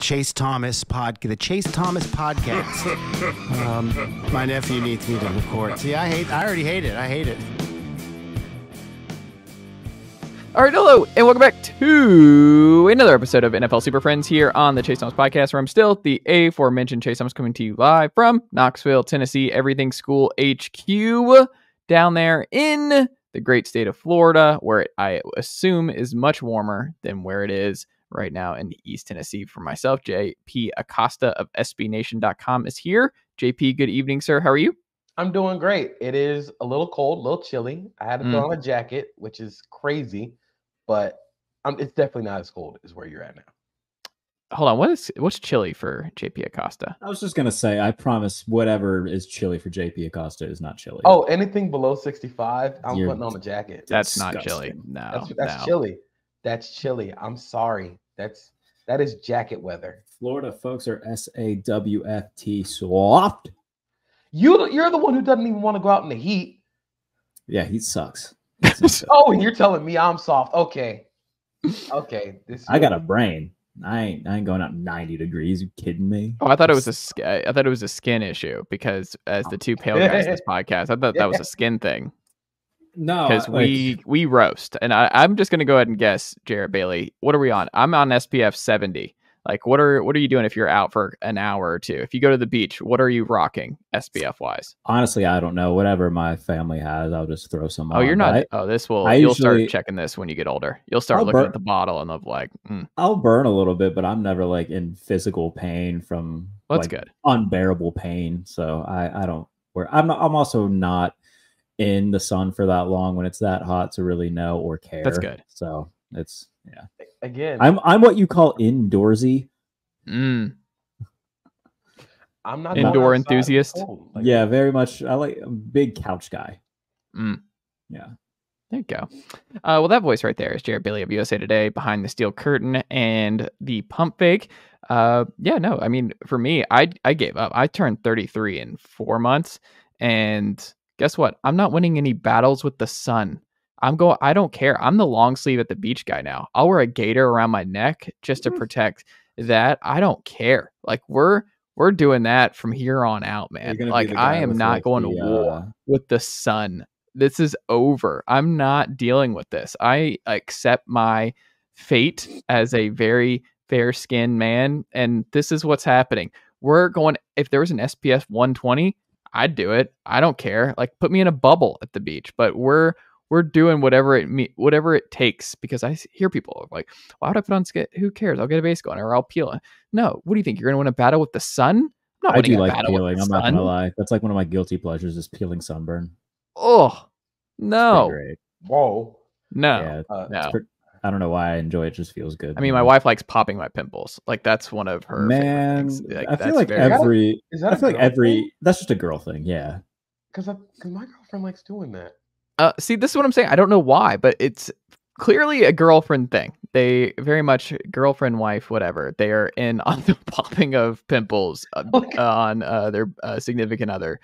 Chase Thomas podcast. My nephew needs me to record. See, I already hate it. I hate it. All right, hello, and welcome back to another episode of NFL Super Friends here on the Chase Thomas Podcast, where I'm still the aforementioned Chase Thomas, coming to you live from Knoxville, Tennessee, Everything School HQ, down there in the great state of Florida, where I assume is much warmer than where it is right now in East Tennessee. For myself, JP Acosta of SBNation.com is here. JP, good evening, sir. How are you? I'm doing great. It is a little cold, a little chilly. I had to throw on a jacket, which is crazy, but it's definitely not as cold as where you're at now. Hold on, what's chilly for JP Acosta? I was just gonna say, I promise whatever is chilly for JP Acosta is not chilly. Oh, anything below 65, I'm putting on a jacket. That's disgusting. not chilly. No, that's chilly. That's chilly. I'm sorry. That is jacket weather. Florida folks are SAWFT soft. You're the one who doesn't even want to go out in the heat. Yeah, heat sucks. Oh, and you're telling me I'm soft. Okay. I got a brain. I ain't going out 90 degrees. You kidding me? Oh, I thought it was a skin issue, because as the two pale guys in this podcast, I thought that was a skin thing. No, because we roast, and I'm just gonna go ahead and guess, Jarrett Bailey. What are we on? I'm on SPF 70. Like, what are you doing if you're out for an hour or two? If you go to the beach, what are you rocking SPF wise? Honestly, I don't know. Whatever my family has, I'll just throw some on. Oh, you're not. You'll start checking this when you get older. You'll start looking at the bottle and like, I'll burn a little bit, but I'm never like in physical pain from good. Unbearable pain. So I don't wear. I'm also not in the sun for that long when it's that hot to really know or care. That's good. So it's Again, I'm what you call indoorsy. I'm not indoor enthusiast. Yeah, very much. I like a big couch guy. Yeah. There you go. Well, that voice right there is Jarrett Bailey of USA Today, behind the steel curtain and the pump fake. I mean, for me, I gave up. I turned 33 in 4 months, and guess what? I'm not winning any battles with the sun. I don't care. I'm the long sleeve at the beach guy now. I'll wear a gaiter around my neck just to protect that. I don't care. Like, we're doing that from here on out, man. Like, I am not going to war with the sun. This is over. I'm not dealing with this. I accept my fate as a very fair-skinned man, and this is what's happening. If there was an SPF 120, I'd do it. I don't care. Like, put me in a bubble at the beach, but we're doing whatever it takes, because I hear people like, why would I put on skin? Who cares? I'll get a base going, or I'll peel it. No, what do you think? You're going to win a battle with the sun? I do like peeling. I'm not going to lie. That's like one of my guilty pleasures, is peeling sunburn. Oh, no. Whoa. No. Yeah, no. I don't know why I enjoy it. It just feels good. I mean, my wife likes popping my pimples. Like, that's one of her things. Like, I feel like that's just a girl thing. Yeah. Because my girlfriend likes doing that. See, this is what I'm saying. I don't know why, but it's clearly a girlfriend thing. They very much girlfriend, wife, whatever. They are in on the popping of pimples on their significant other,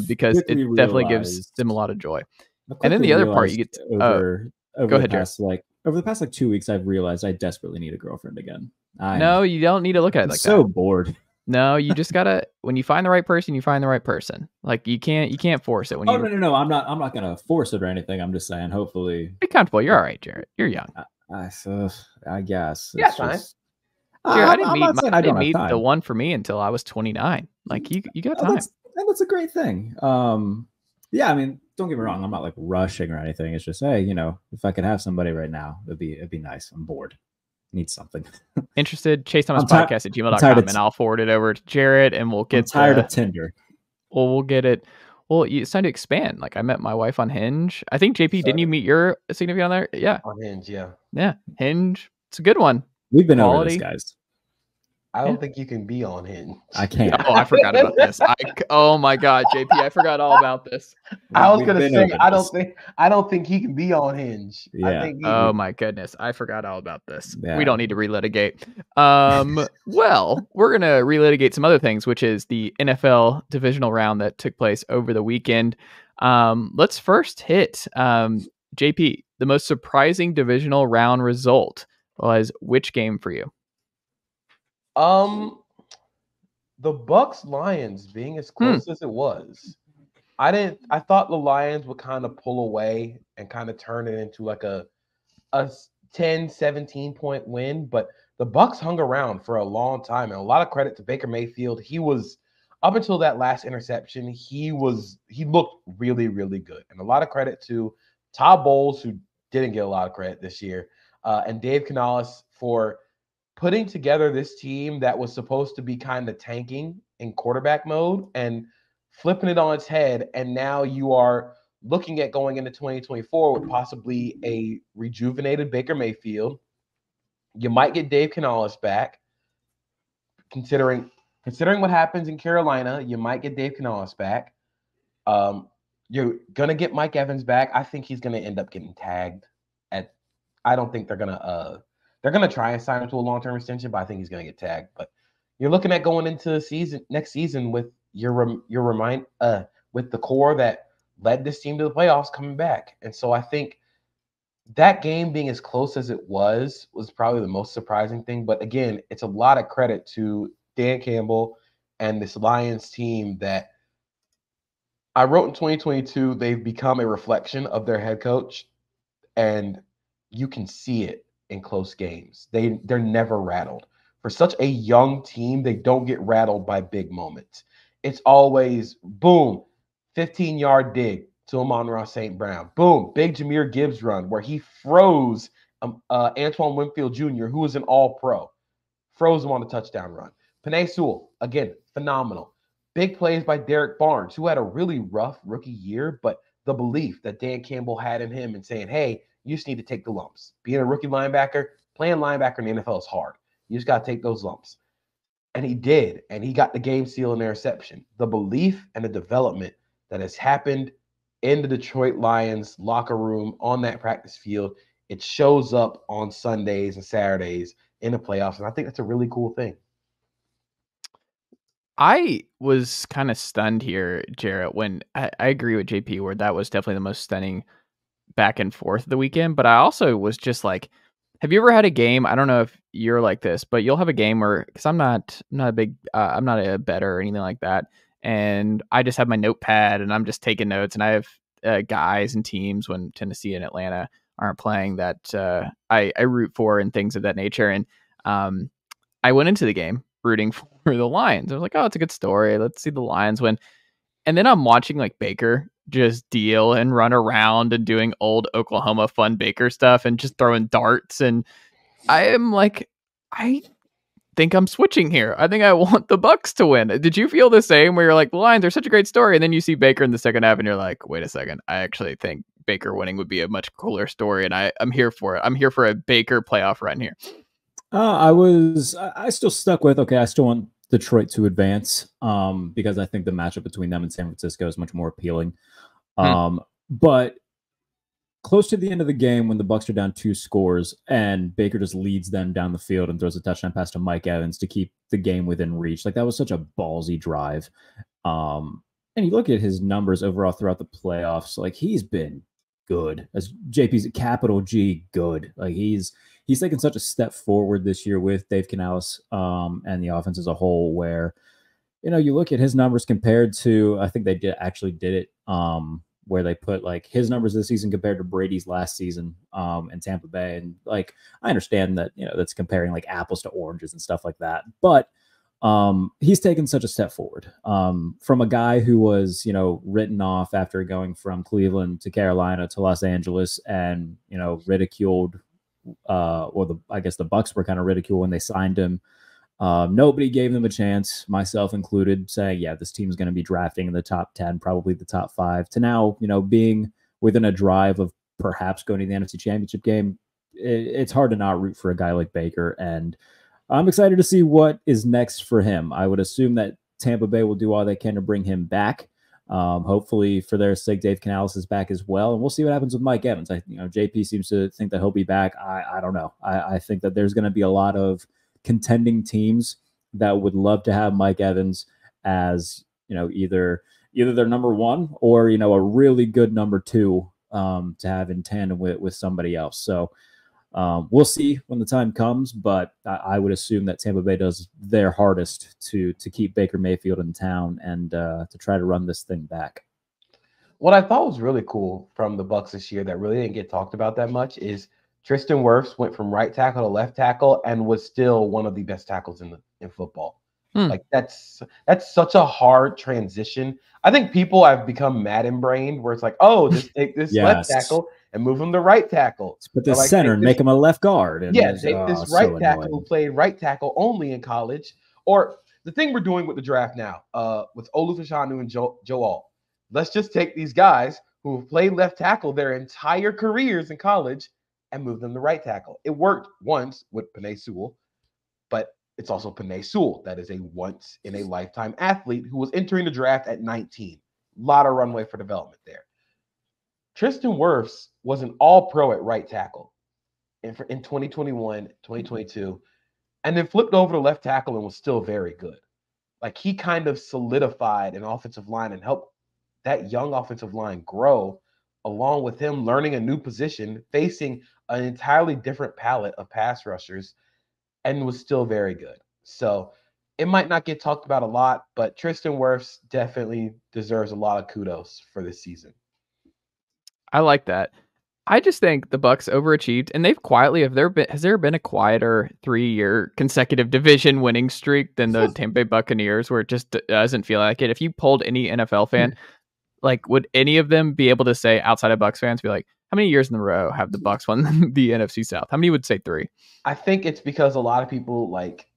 because it definitely gives them a lot of joy. And then the other part, you get over the past 2 weeks, I've realized I desperately need a girlfriend again. No, you don't need to look at it like that. So bored. No, you just gotta. When you find the right person, you find the right person. Like, you can't force it. No. I'm not gonna force it or anything. I'm just saying, hopefully, be comfortable. You're all right, Jarrett. You're young. I guess. Yeah, fine. Jarrett, I didn't meet the one for me until I was 29. Like, you got time. That's a great thing. Yeah, I mean, don't get me wrong. I'm not like rushing or anything. It's just, hey, if I could have somebody right now, it'd be nice. I'm bored. Need something. Interested? ChaseThomasPodcast@gmail.com, and I'll forward it over to Jarrett, and we'll get. I'm tired of Tinder. Well, we'll get it. Well, it's time to expand. Like, I met my wife on Hinge. I think, JP, didn't you meet your significant other? Yeah. On Hinge, yeah. Yeah, Hinge. It's a good one. We've been over this, guys. I don't think you can be on Hinge. I can't. Oh, I forgot about this. Oh my God, JP, I forgot all about this. I was gonna say I don't think he can be on Hinge. Yeah. Oh my goodness, I forgot all about this. Yeah. We don't need to relitigate. Well, we're gonna relitigate some other things, which is the NFL Divisional Round that took place over the weekend. Let's first hit JP. The most surprising Divisional Round result was which game for you? The Bucs Lions being as close as it was, I thought the Lions would kind of pull away and kind of turn it into like a 10, 17 point win, but the Bucs hung around for a long time, and a lot of credit to Baker Mayfield. He was up until that last interception, he looked really, really good. And a lot of credit to Todd Bowles, who didn't get a lot of credit this year, and Dave Canales for putting together this team that was supposed to be kind of tanking in quarterback mode and flipping it on its head. And now you are looking at going into 2024 with possibly a rejuvenated Baker Mayfield. You might get Dave Canales back. Considering what happens in Carolina, you might get Dave Canales back. You're going to get Mike Evans back. I think he's going to end up getting tagged. I don't think they're going to try and sign him to a long-term extension, but I think he's going to get tagged. But you're looking at going into next season with with the core that led this team to the playoffs coming back. And so I think that game being as close as it was probably the most surprising thing. But again, it's a lot of credit to Dan Campbell and this Lions team that I wrote in 2022, they've become a reflection of their head coach, and you can see it in close games. They're never rattled. For such a young team, they don't get rattled by big moments. It's always, boom, 15-yard dig to Amon-Ra St. Brown. Boom, big Jahmyr Gibbs run where he froze Antoine Winfield Jr., who was an all-pro. Froze him on a touchdown run. Penei Sewell, again, phenomenal. Big plays by Derek Barnes, who had a really rough rookie year, but the belief that Dan Campbell had in him and saying, hey, you just need to take the lumps. Being a rookie linebacker, playing linebacker in the NFL is hard. You just got to take those lumps. And he did, and he got the game seal and interception. The belief and the development that has happened in the Detroit Lions locker room on that practice field, it shows up on Sundays and Saturdays in the playoffs, and I think that's a really cool thing. I was kind of stunned here, Jarrett, when I agree with JP where that was definitely the most stunning back and forth of the weekend. But I also was just like, have you ever had a game? I don't know if you're like this, but you'll have a game where, because I'm not a bettor or anything like that, and I just have my notepad and I'm just taking notes, and I have guys and teams when Tennessee and Atlanta aren't playing that I root for and things of that nature. And I went into the game rooting for the Lions. I was like, oh, it's a good story. Let's see the Lions win. And then I'm watching like Baker just deal and run around and doing old Oklahoma fun Baker stuff and just throwing darts. And I am like, I think I'm switching here. I think I want the Bucs to win. Did you feel the same where you're like, the Lions are such a great story, and then you see Baker in the second half and you're like, wait a second, I actually think Baker winning would be a much cooler story, and I'm here for it. I'm here for a Baker playoff run here. I still stuck with, okay, I still want Detroit to advance because I think the matchup between them and San Francisco is much more appealing. But close to the end of the game, when the Bucs are down 2 scores and Baker just leads them down the field and throws a touchdown pass to Mike Evans to keep the game within reach, like that was such a ballsy drive. And you look at his numbers overall throughout the playoffs, like he's been good. As JP's capital G, good. Like he's taken such a step forward this year with Dave Canales and the offense as a whole, where, you know, you look at his numbers compared to, I think they did it where they put like his numbers this season compared to Brady's last season in Tampa Bay. And like, I understand that, you know, that's comparing like apples to oranges and stuff like that. But he's taken such a step forward from a guy who was, you know, written off after going from Cleveland to Carolina to Los Angeles and, you know, ridiculed. I guess the Bucs were kind of ridiculed when they signed him. Nobody gave them a chance, myself included, saying, yeah, this team's going to be drafting in the top 10, probably the top 5, to now, you know, being within a drive of perhaps going to the NFC Championship game. It's hard to not root for a guy like Baker, and I'm excited to see what is next for him. I would assume that Tampa Bay will do all they can to bring him back. Hopefully for their sake, Dave Canales is back as well, and we'll see what happens with Mike Evans. JP seems to think that he'll be back. I don't know. I think that there's going to be a lot of contending teams that would love to have Mike Evans as, you know, either their number 1 or, you know, a really good number 2 to have in tandem with somebody else. So We'll see when the time comes, but I would assume that Tampa Bay does their hardest to keep Baker Mayfield in town and to try to run this thing back. What I thought was really cool from the Bucs this year that really didn't get talked about that much is Tristan Wirfs went from right tackle to left tackle and was still one of the best tackles in football. Like that's such a hard transition. I think people have become Madden brained where it's like, oh, just take this left tackle and move him to right tackle. Put this center and make him a left guard. And take this right tackle who played right tackle only in college. Or the thing we're doing with the draft now, with Olu Fashanu and Joel. Let's just take these guys who have played left tackle their entire careers in college and move them to right tackle. It worked once with Penei Sewell, but it's also Penei Sewell that is a once-in-a-lifetime athlete who was entering the draft at 19. A lot of runway for development there. Tristan Wirfs was an all-pro at right tackle in 2021, 2022, and then flipped over to left tackle and was still very good. Like, he kind of solidified an offensive line and helped that young offensive line grow, along with him learning a new position, facing an entirely different palette of pass rushers, and was still very good. So it might not get talked about a lot, but Tristan Wirfs definitely deserves a lot of kudos for this season. I like that. I just think the Bucs overachieved, and they've quietly. Has there been a quieter 3-year consecutive division winning streak than the Tampa Bay Buccaneers, where it just doesn't feel like it? If you polled any NFL fan, like, would any of them be able to say, outside of Bucs fans, be like, how many years in a row have the Bucs won the NFC South? How many would say 3? I think it's because a lot of people, like,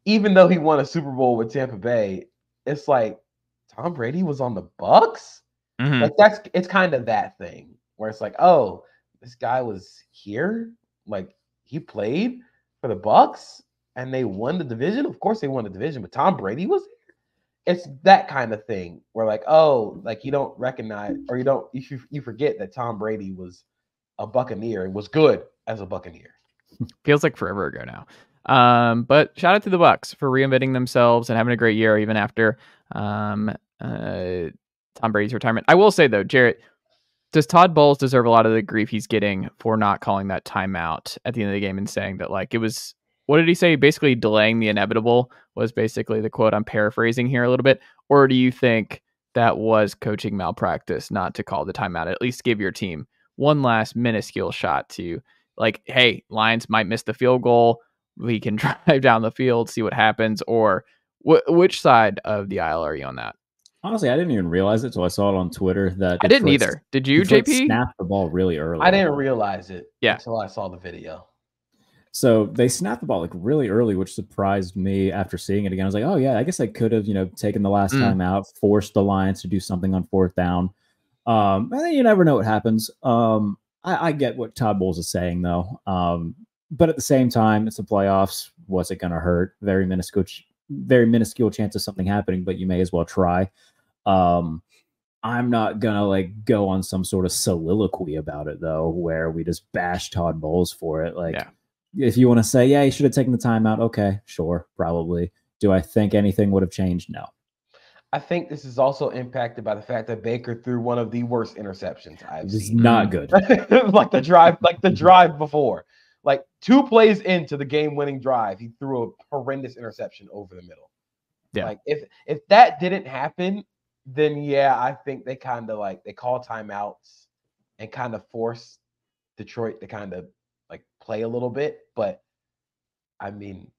even though he won a Super Bowl with Tampa Bay, it's like Tom Brady was on the Bucs. Like, it's kind of that thing where it's like, oh, this guy was here, like, he played for the Bucs and they won the division. Of course they won the division, but Tom Brady was here. It's that kind of thing where, like, oh, like, you don't recognize, or you forget that Tom Brady was a Buccaneer and was good as a Buccaneer. Feels like forever ago now. But shout out to the Bucs for reinventing themselves and having a great year even after Tom Brady's retirement. I will say, though, Jarrett, does Todd Bowles deserve a lot of the grief he's getting for not calling that timeout at the end of the game and saying that, like, it was, what did he say? Basically delaying the inevitable was basically the quote. I'm paraphrasing here a little bit. Or do you think that was coaching malpractice not to call the timeout? At least give your team one last minuscule shot to, like, hey, Lions might miss the field goal. We can drive down the field, see what happens. Or which side of the aisle are you on that? Honestly, I didn't even realize it, so I saw it on Twitter that I didn't either. Did you, JP? Snapped the ball really early. I didn't realize it until I saw the video. So they snapped the ball like really early, which surprised me after seeing it again. I was like, oh yeah, I guess I could have, taken the last time out, forced the Lions to do something on 4th down. And then you never know what happens. I get what Todd Bowles is saying though. But at the same time, it's the playoffs. What's it going to hurt? Very minuscule chance of something happening, but you may as well try. I'm not gonna like go on some sort of soliloquy about it though, where we just bash Todd Bowles for it. Like, if you want to say, yeah, he should have taken the timeout, okay, sure, probably. Do I think anything would have changed? No. I think this is also impacted by the fact that Baker threw one of the worst interceptions I've seen. It's not good. like the drive before. Like 2 plays into the game-winning drive, he threw a horrendous interception over the middle. Yeah. Like if that didn't happen, then yeah, I think they kind of like they call timeouts and kind of force Detroit to kind of like play a little bit. But I mean,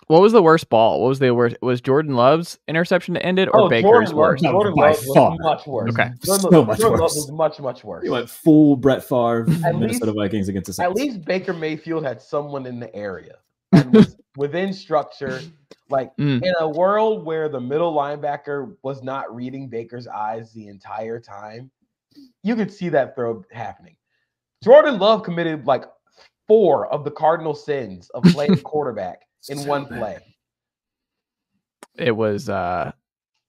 what was the worst ball? What was the worst? Was Jordan Love's interception to end it, or Baker's worst? Jordan Love was much worse. Okay, Jordan Love was much worse. He went full Brett Favre, Minnesota Vikings against the Saints. At least Baker Mayfield had someone in the area and was within structure. Like in a world where the middle linebacker was not reading Baker's eyes the entire time, you could see that throw happening. Jordan Love committed like 4 of the cardinal sins of playing quarterback in one play. It was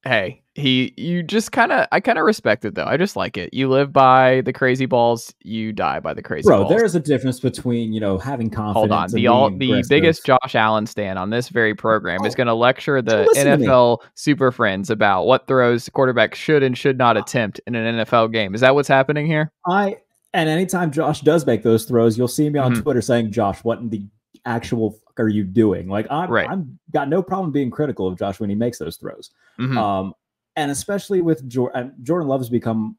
hey, I kind of respect it though. I just like it. You live by the crazy balls, you die by the crazy balls. There is a difference between, having confidence. Hold on. The biggest Josh Allen stan on this very program is going to lecture the NFL super friends about what throws quarterbacks should and should not attempt in an NFL game. Is that what's happening here? And anytime Josh does make those throws, you'll see me on Mhm. Twitter saying, Josh, what in the actual fuck are you doing? Like, Right. I'm got no problem being critical of Josh when he makes those throws. Mhm. And especially with Jordan Love has become,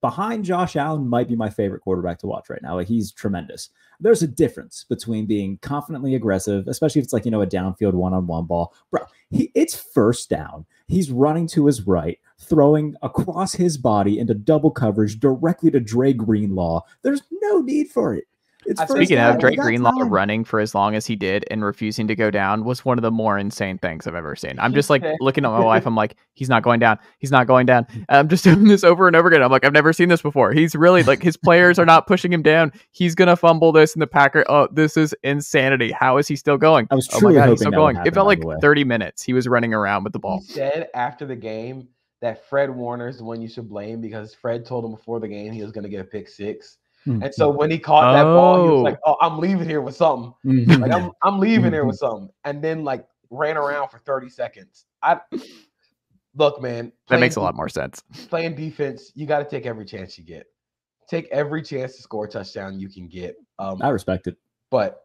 behind Josh Allen, might be my favorite quarterback to watch right now. Like, he's tremendous. There's a difference between being confidently aggressive, especially if it's like, a downfield one-on-one ball. Bro, it's first down. He's running to his right, throwing across his body into double coverage directly to Dre Greenlaw. There's no need for it. It's Speaking of, Dre we got Greenlaw time. running for as long as he did and refusing to go down was one of the more insane things I've ever seen. I'm just like looking at my wife. I'm like, he's not going down. He's not going down. And I'm just doing this over and over again. I'm like, I've never seen this before. He's really like, his players are not pushing him down. He's going to fumble this in the Packer. Oh, this is insanity. How is he still going? I was Oh my truly God, he's hoping still that would going. happen, It felt by like the way. 30 minutes. He was running around with the ball. He said after the game that Fred Warner's the one you should blame because Fred told him before the game he was going to get a pick six. And so when he caught that ball, he was like, "Oh, I'm leaving here with something. Like I'm leaving here with something." And then like ran around for 30 seconds. Look, man, That makes a lot more sense. Playing defense, you got to take every chance you get. Take every chance to score a touchdown you can get. I respect it. But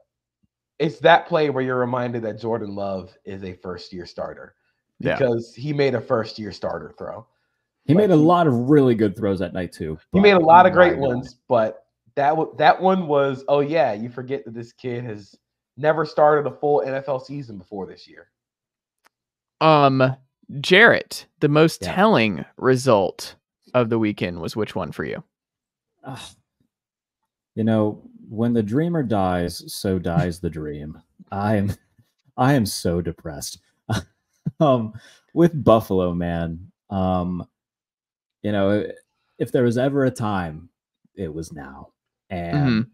it's that play where you're reminded that Jordan Love is a first-year starter because he made a first-year starter throw. He made a lot of really good throws that night too. He made a lot of great ones, but that one was, oh yeah, you forget that this kid has never started a full NFL season before this year. Jarrett, the most telling result of the weekend was which one for you? When the dreamer dies, so dies the dream. I am so depressed. With Buffalo, man. If there was ever a time, it was now. And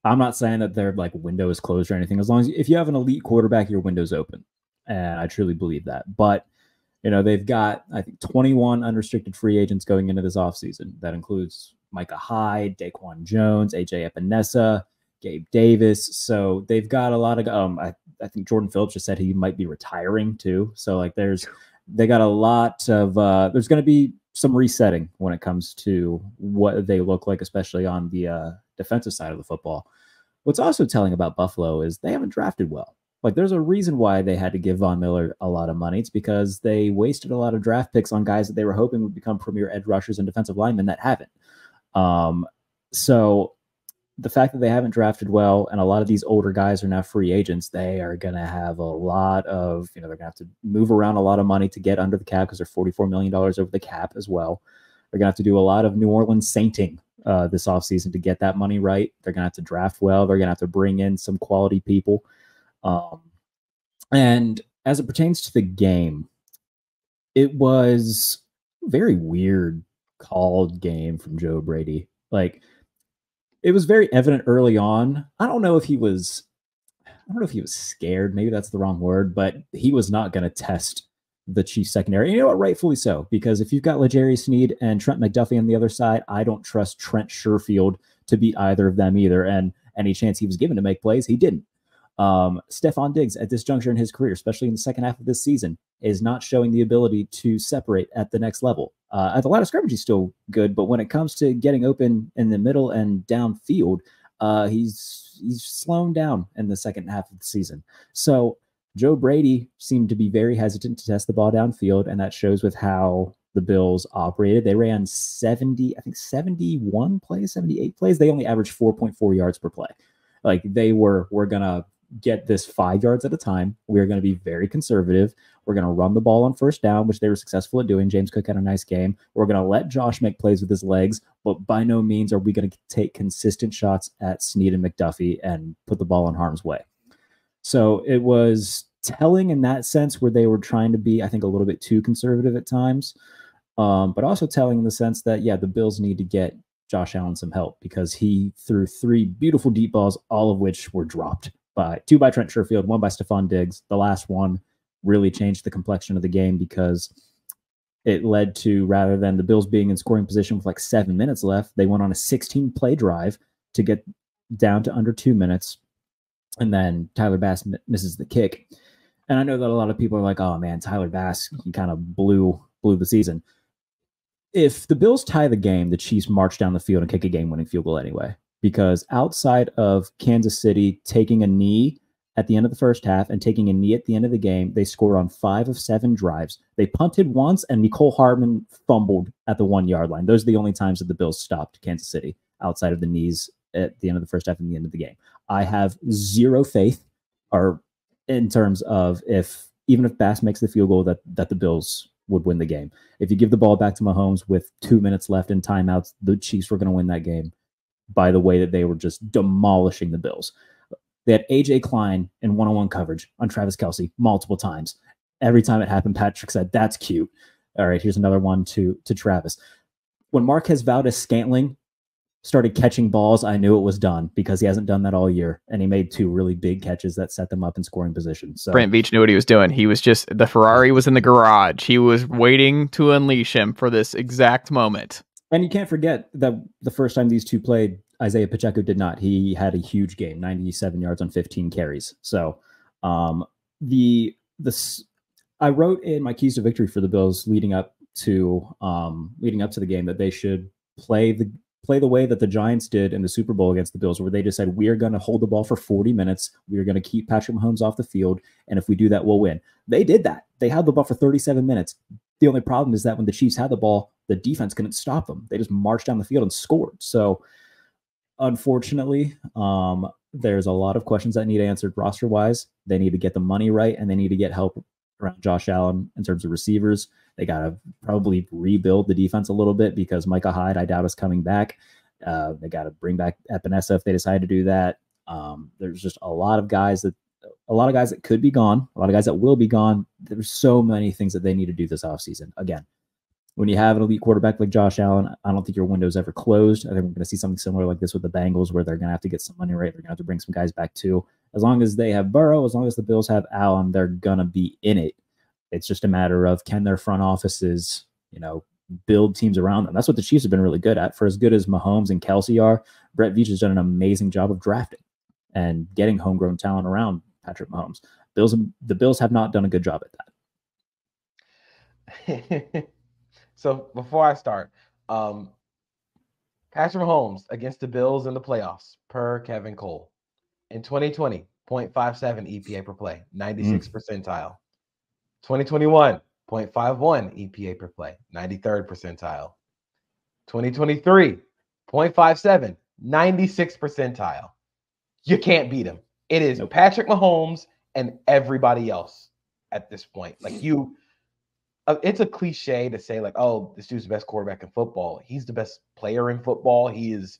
I'm not saying that their like window is closed or anything. As long as if you have an elite quarterback, your window's open. And I truly believe that. But they've got, I think, 21 unrestricted free agents going into this offseason. That includes Micah Hyde, Daquan Jones, AJ Epinesa, Gabe Davis. So they've got a lot of I think Jordan Phillips just said he might be retiring too. So like they got a lot of there's going to be some resetting when it comes to what they look like, especially on the defensive side of the football. What's also telling about Buffalo is they haven't drafted well. Like, there's a reason why they had to give Von Miller a lot of money. It's because they wasted a lot of draft picks on guys that they were hoping would become premier edge rushers and defensive linemen that haven't. So the fact that they haven't drafted well and a lot of these older guys are now free agents, they are going to have a lot of, they're going to have to move around a lot of money to get under the cap because they're $44 million over the cap as well. They're going to have to do a lot of New Orleans sainting this offseason to get that money right. They're going to have to draft well. They're going to have to bring in some quality people. And as it pertains to the game, it was a very weird called game from Joe Brady. Like, it was very evident early on. I don't know if he was scared. Maybe that's the wrong word, but he was not going to test the Chiefs secondary. And you know what? Rightfully so, because if you've got L'Jarius Sneed and Trent McDuffie on the other side, I don't trust Trent Sherfield to beat either of them either. And any chance he was given to make plays, he didn't. Stephon Diggs at this juncture in his career, especially in the second half of this season, is not showing the ability to separate at the next level. At the line of scrimmage, he's still good, but when it comes to getting open in the middle and downfield, he's slowing down in the second half of the season. So Joe Brady seemed to be very hesitant to test the ball downfield, and that shows with how the Bills operated. They ran 71 plays, 78 plays. They only averaged 4.4 yards per play. Like, we're going to get this 5 yards at a time. We're going to be very conservative. We're going to run the ball on first down, which they were successful at doing. James Cook had a nice game. We're going to let Josh make plays with his legs, but by no means are we going to take consistent shots at Snead and McDuffie and put the ball in harm's way. So it was telling in that sense where they were trying to be, I think, a little bit too conservative at times, but also telling in the sense that, the Bills need to get Josh Allen some help because he threw 3 beautiful deep balls, all of which were dropped. 2 by Trent Sherfield, 1 by Stephon Diggs. The last one really changed the complexion of the game because it led to, rather than the Bills being in scoring position with like 7 minutes left, they went on a 16-play drive to get down to under 2 minutes. And then Tyler Bass misses the kick. And I know that a lot of people are like, oh man, Tyler Bass, he kind of blew the season. if the Bills tie the game, the Chiefs march down the field and kick a game-winning field goal anyway. Because outside of Kansas City taking a knee at the end of the first half and taking a knee at the end of the game, they scored on 5 of 7 drives. They punted once, and Mecole Hardman fumbled at the 1-yard line. Those are the only times that the Bills stopped Kansas City outside of the knees at the end of the first half and the end of the game. I have zero faith, or in terms of even if Bass makes the field goal, that the Bills would win the game. If you give the ball back to Mahomes with 2 minutes left in timeouts, the Chiefs were going to win that game by the way that they were just demolishing the Bills. They had A.J. Klein in one-on-one coverage on Travis Kelce multiple times. Every time it happened, Patrick said, "That's cute." All right, here's another one to Travis. When Marquez Valdes-Scantling started catching balls, I knew it was done because he hasn't done that all year, and he made 2 really big catches that set them up in scoring position. So Brent Veach knew what he was doing. He was just, the Ferrari was in the garage. He was waiting to unleash him for this exact moment. And you can't forget that the first time these two played, Isaiah Pacheco did not. He had a huge game, 97 yards on 15 carries. So I wrote in my keys to victory for the Bills leading up to the game that they should play the way that the Giants did in the Super Bowl against the Bills, where they just said, we are going to hold the ball for 40 minutes. We are going to keep Patrick Mahomes off the field. And if we do that, we'll win. They did that. They held the ball for 37 minutes. The only problem is that when the Chiefs had the ball, the defense couldn't stop them. They just marched down the field and scored. So unfortunately, there's a lot of questions that need answered roster-wise. They need to get the money right, and they need to get help around Josh Allen in terms of receivers. They got to probably rebuild the defense a little bit because Micah Hyde, I doubt, is coming back. They got to bring back Epinesa if they decide to do that. There's just a lot of guys that could be gone, a lot of guys that will be gone. There's so many things that they need to do this offseason. Again, when you have an elite quarterback like Josh Allen, I don't think your window's ever closed. I think we're going to see something similar like this with the Bengals, where they're going to have to get some money right. They're going to have to bring some guys back too. As long as they have Burrow, as long as the Bills have Allen, they're going to be in it. It's just a matter of, can their front offices, build teams around them. That's what the Chiefs have been really good at. For as good as Mahomes and Kelce are, Brett Veach has done an amazing job of drafting and getting homegrown talent around Patrick Mahomes. The Bills have not done a good job at that. So before I start, Patrick Mahomes against the Bills in the playoffs per Kevin Cole in 2020, 0.57 EPA per play, 96th percentile. 2021, 0.51 EPA per play, 93rd percentile. 2023, 0.57, 96th percentile. You can't beat him. It is Patrick Mahomes and everybody else at this point. It's a cliche to say, oh, this dude's the best quarterback in football. He's the best player in football. He is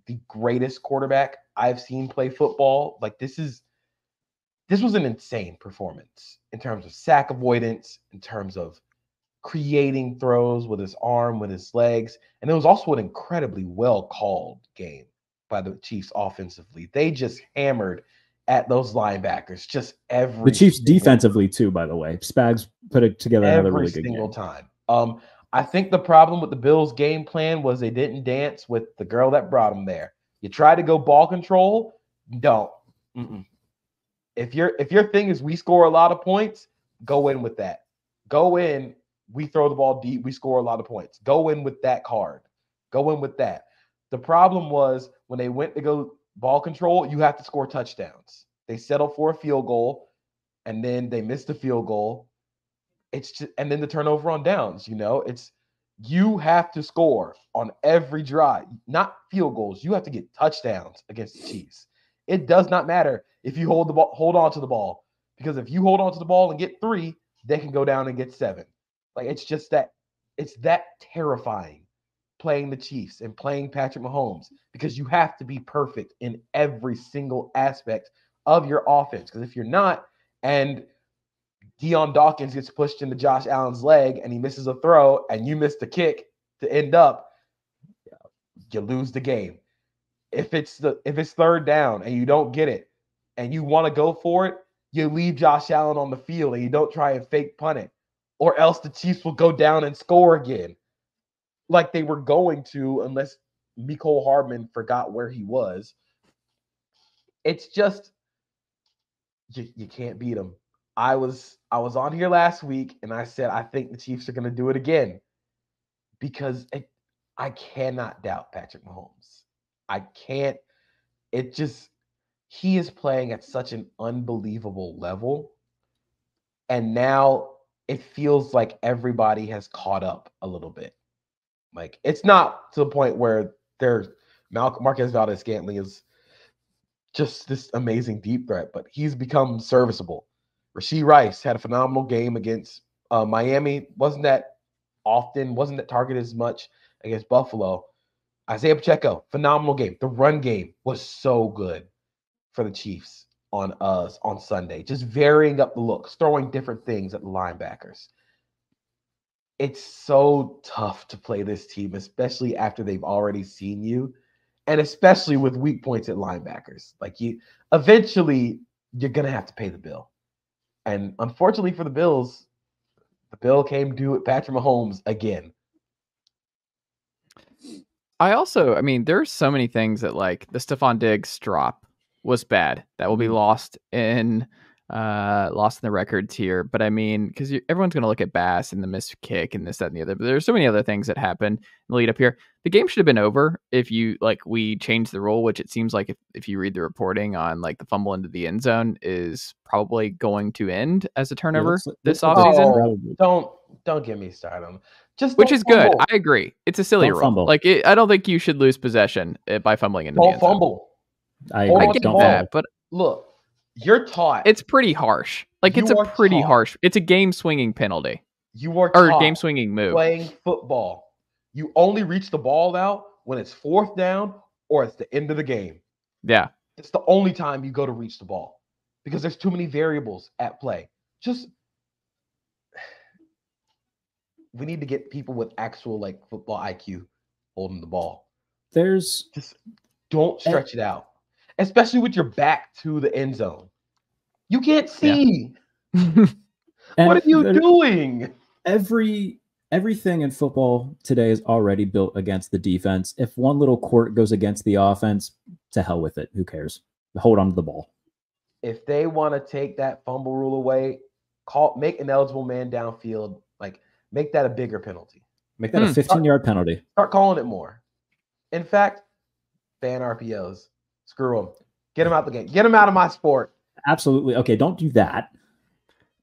the greatest quarterback I've seen play football. This was an insane performance in terms of sack avoidance, in terms of creating throws with his arm, with his legs. And it was also an incredibly well-called game by the Chiefs offensively. They just hammered at those linebackers just the Chiefs defensively too, by the way. Spags put it together another really good game. Every single time. I think the problem with the Bills' game plan was they didn't dance with the girl that brought them there. You try to go ball control, don't. If your thing is we score a lot of points, go in with that. Go in, we throw the ball deep, we score a lot of points. Go in with that card. Go in with that. The problem was when they went to go ball control, you have to score touchdowns. They settled for a field goal, and then they missed the field goal. And then the turnover on downs. You have to score on every drive, not field goals. You have to get touchdowns against the Chiefs. It does not matter if you hold on to the ball, because if you hold on to the ball and get 3, they can go down and get 7. It's that terrifying playing the Chiefs and playing Patrick Mahomes, because you have to be perfect in every single aspect of your offense. Because if you're not, and Deion Dawkins gets pushed into Josh Allen's leg and he misses a throw and you miss the kick to end up, you lose the game. If it's 3rd down and you don't get it and you want to go for it, you leave Josh Allen on the field and you don't try and fake punt it, or else the Chiefs will go down and score again, like they were going to, unless Mecole Hardman forgot where he was. It's just you can't beat them. I was on here last week and I said I think the Chiefs are going to do it again. because I cannot doubt Patrick Mahomes. I can't. It just, he is playing at such an unbelievable level. And now it feels like everybody has caught up a little bit. Like, it's not to the point where Marquez Valdez-Scantling is just this amazing deep threat, but he's become serviceable. Rashee Rice had a phenomenal game against Miami. Wasn't that targeted as much against Buffalo. Isaiah Pacheco, phenomenal game. The run game was so good for the Chiefs on Sunday. Just varying up the looks, throwing different things at the linebackers. It's so tough to play this team, especially after they've already seen you, and especially with weak points at linebackers. Like, eventually you're gonna have to pay the bill. And unfortunately for the Bills, the bill came due at Patrick Mahomes again. I mean, there's so many things that, like, the Stephon Diggs drop was bad. That will be lost in the records here. But I mean, because everyone's going to look at Bass and the missed kick and this, that, and the other. But there's so many other things that happen in the lead up here. The game should have been over if we changed the rule, which it seems like if you read the reporting on, like, the fumble into the end zone is probably going to end as a turnover this offseason. Don't get me started. Which is good. I agree. It's a silly rule. Fumble. Like, I don't think you should lose possession by fumbling into the end zone. Fumble. I get that, but look, you're taught. It's pretty harsh. Like, it's a pretty harsh. It's a game swinging penalty. You are taught or game swinging move. Playing football, you only reach the ball out when it's fourth down or it's the end of the game. Yeah, it's the only time you go to reach the ball because there's too many variables at play. We need to get people with actual, like, football IQ holding the ball. Just don't stretch it out, especially with your back to the end zone. You can't see. Yeah. What are you doing? Everything in football today is already built against the defense. If one little quirk goes against the offense, to hell with it. Who cares? Hold on to the ball. If they want to take that fumble rule away, make an eligible man downfield. Like, make that a bigger penalty. Make that a 15-yard penalty. Start calling it more. In fact, ban RPOs. Screw them. Get them out the game. Get them out of my sport. Absolutely. Okay, don't do that.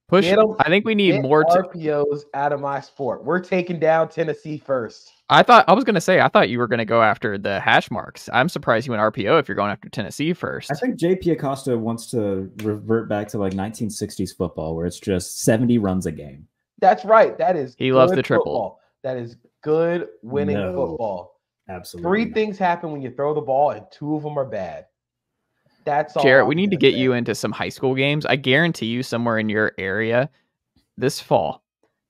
I think we need more RPOs out of my sport. We're taking down Tennessee first. I was going to say, I thought you were going to go after the hash marks. I'm surprised you went RPO if you're going after Tennessee first. I think JP Acosta wants to revert back to, like, 1960s football where it's just 70 runs a game. That's right. He loves the triple. Football. That is good winning football. Absolutely. 3 things happen when you throw the ball, and 2 of them are bad. That's all. Jarrett, we need to get you into some high school games. I guarantee you somewhere in your area this fall,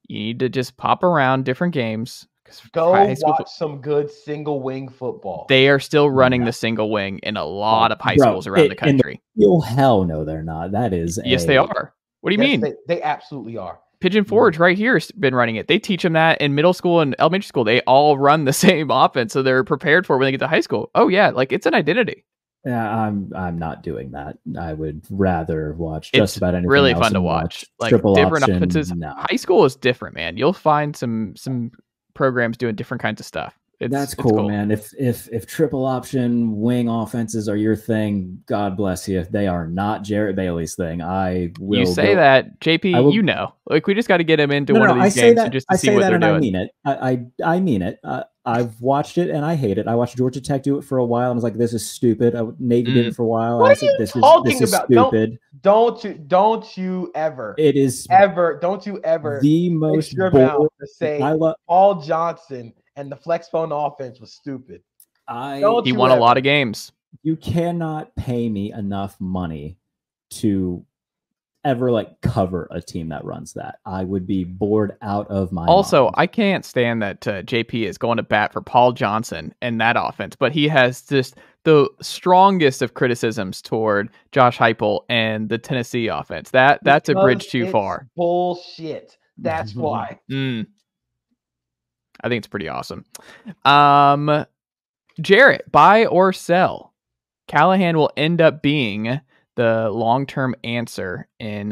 you need to just pop around different games. Go watch some good single wing football. They are still running the single wing in a lot of high schools around the country. Hell no, they're not. That is yes, they are. What do you mean? They absolutely are. Pigeon Forge right here has been running it. They teach them that in middle school and elementary school. They all run the same offense, so they're prepared for when they get to high school. Oh yeah, like, it's an identity. Yeah, I'm not doing that. I would rather watch just about anything. It's really else fun to and watch. Like, triple different option, offenses. no. High school is different, man. You'll find some programs doing different kinds of stuff. That's cool, man. If triple option wing offenses are your thing, God bless you. They are not Jarrett Bailey's thing. I will. You say that, JP. Like, we just got to get him into one of these games and just to see what they're doing. I mean it. I mean it. I've watched it and I hate it. I watched Georgia Tech do it for a while and I was like, "This is stupid." Navy did it for a while. What are you talking about? Stupid. Don't you ever? It is ever. Don't you ever? The most your mouth to say Paul Johnson and the flex phone offense was stupid. He won a lot of games. You cannot pay me enough money to ever, like, cover a team that runs that. I would be bored out of my mind. I can't stand that JP is going to bat for Paul Johnson and that offense, but he has just the strongest of criticisms toward Josh Heupel and the Tennessee offense. That's a bridge too far. Bullshit. That's why. I think it's pretty awesome. Jarrett, buy or sell? Callahan will end up being the long-term answer in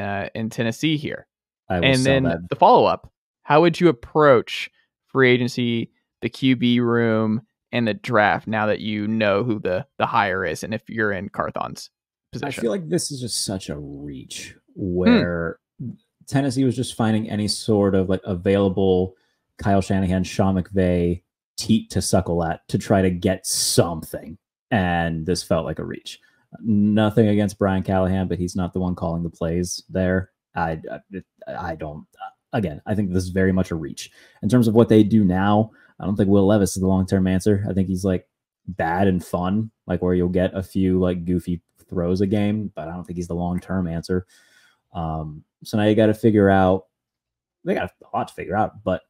Tennessee here. I will sell that. The follow-up, how would you approach free agency the QB room and the draft now that you know who the hire is, and if you're in Carthon's position? I feel like this is just such a reach where Tennessee was just finding any sort of like available Kyle Shanahan, Sean McVay teat to suckle at to try to get something. And this felt like a reach. Nothing against Brian Callahan, but he's not the one calling the plays there. I don't. Again, I think this is very much a reach. In terms of what they do now, I don't think Will Levis is the long-term answer. I think he's like bad and fun, like where you'll get a few like goofy throws a game, but I don't think he's the long-term answer. So now you got to figure out, they got a lot to figure out, but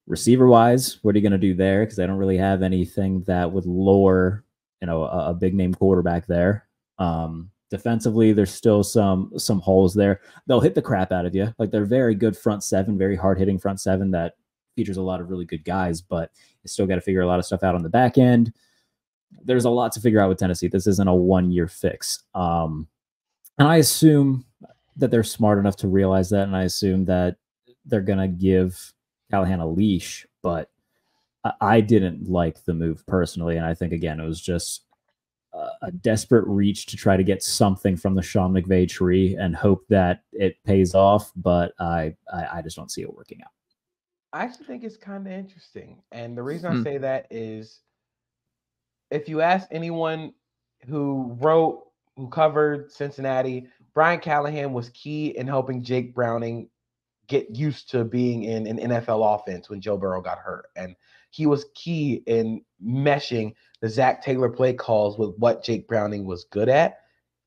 receiver-wise, what are you going to do there? Because they don't really have anything that would lure, a big-name quarterback there. Defensively, there's still some holes there. They'll hit the crap out of you. Like, they're very good front seven, very hard-hitting front seven that features a lot of really good guys, but you still got to figure a lot of stuff out on the back end. There's a lot to figure out with Tennessee. This isn't a one-year fix. And I assume that they're smart enough to realize that, and I assume that they're going to give Callahan a leash, but I didn't like the move personally, and I think, again, it was just a desperate reach to try to get something from the Sean McVay tree and hope that it pays off, but I just don't see it working out. I actually think it's kind of interesting, and the reason I say that is if you ask anyone who covered Cincinnati, Brian Callahan was key in helping Jake Browning get used to being in an NFL offense when Joe Burrow got hurt. And he was key in meshing the Zach Taylor play calls with what Jake Browning was good at.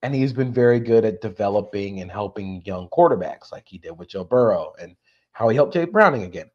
And he's been very good at developing and helping young quarterbacks like he did with Joe Burrow and how he helped Jake Browning again.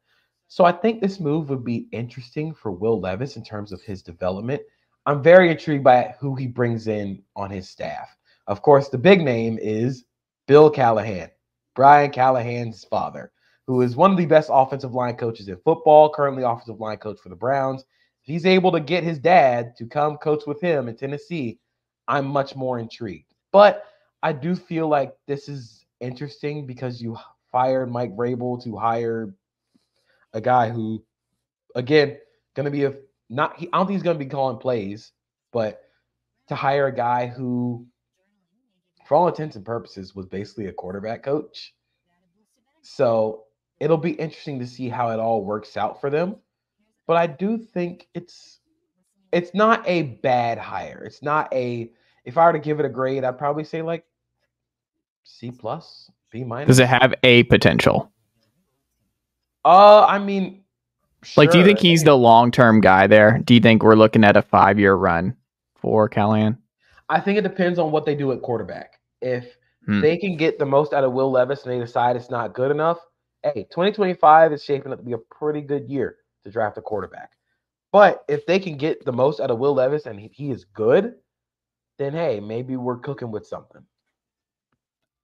So I think this move would be interesting for Will Levis in terms of his development. I'm very intrigued by who he brings in on his staff. Of course, the big name is Bill Callahan, Brian Callahan's father, who is one of the best offensive line coaches in football, currently offensive line coach for the Browns. If he's able to get his dad to come coach with him in Tennessee, I'm much more intrigued. But I do feel like this is interesting because you fired Mike Vrabel to hire a guy who, again, going to be I don't think he's going to be calling plays, but to hire a guy who, for all intents and purposes, was basically a quarterback coach. So it'll be interesting to see how it all works out for them. But I do think it's not a bad hire. It's not if I were to give it a grade, I'd probably say like C+, B-. Does it have a potential? I mean, like, do you think sure. he's the long-term guy there? Do you think we're looking at a 5-year run for Callahan? I think it depends on what they do at quarterback. If they can get the most out of Will Levis and they decide it's not good enough, hey, 2025 is shaping up to be a pretty good year to draft a quarterback. But if they can get the most out of Will Levis and he is good, then, hey, maybe we're cooking with something.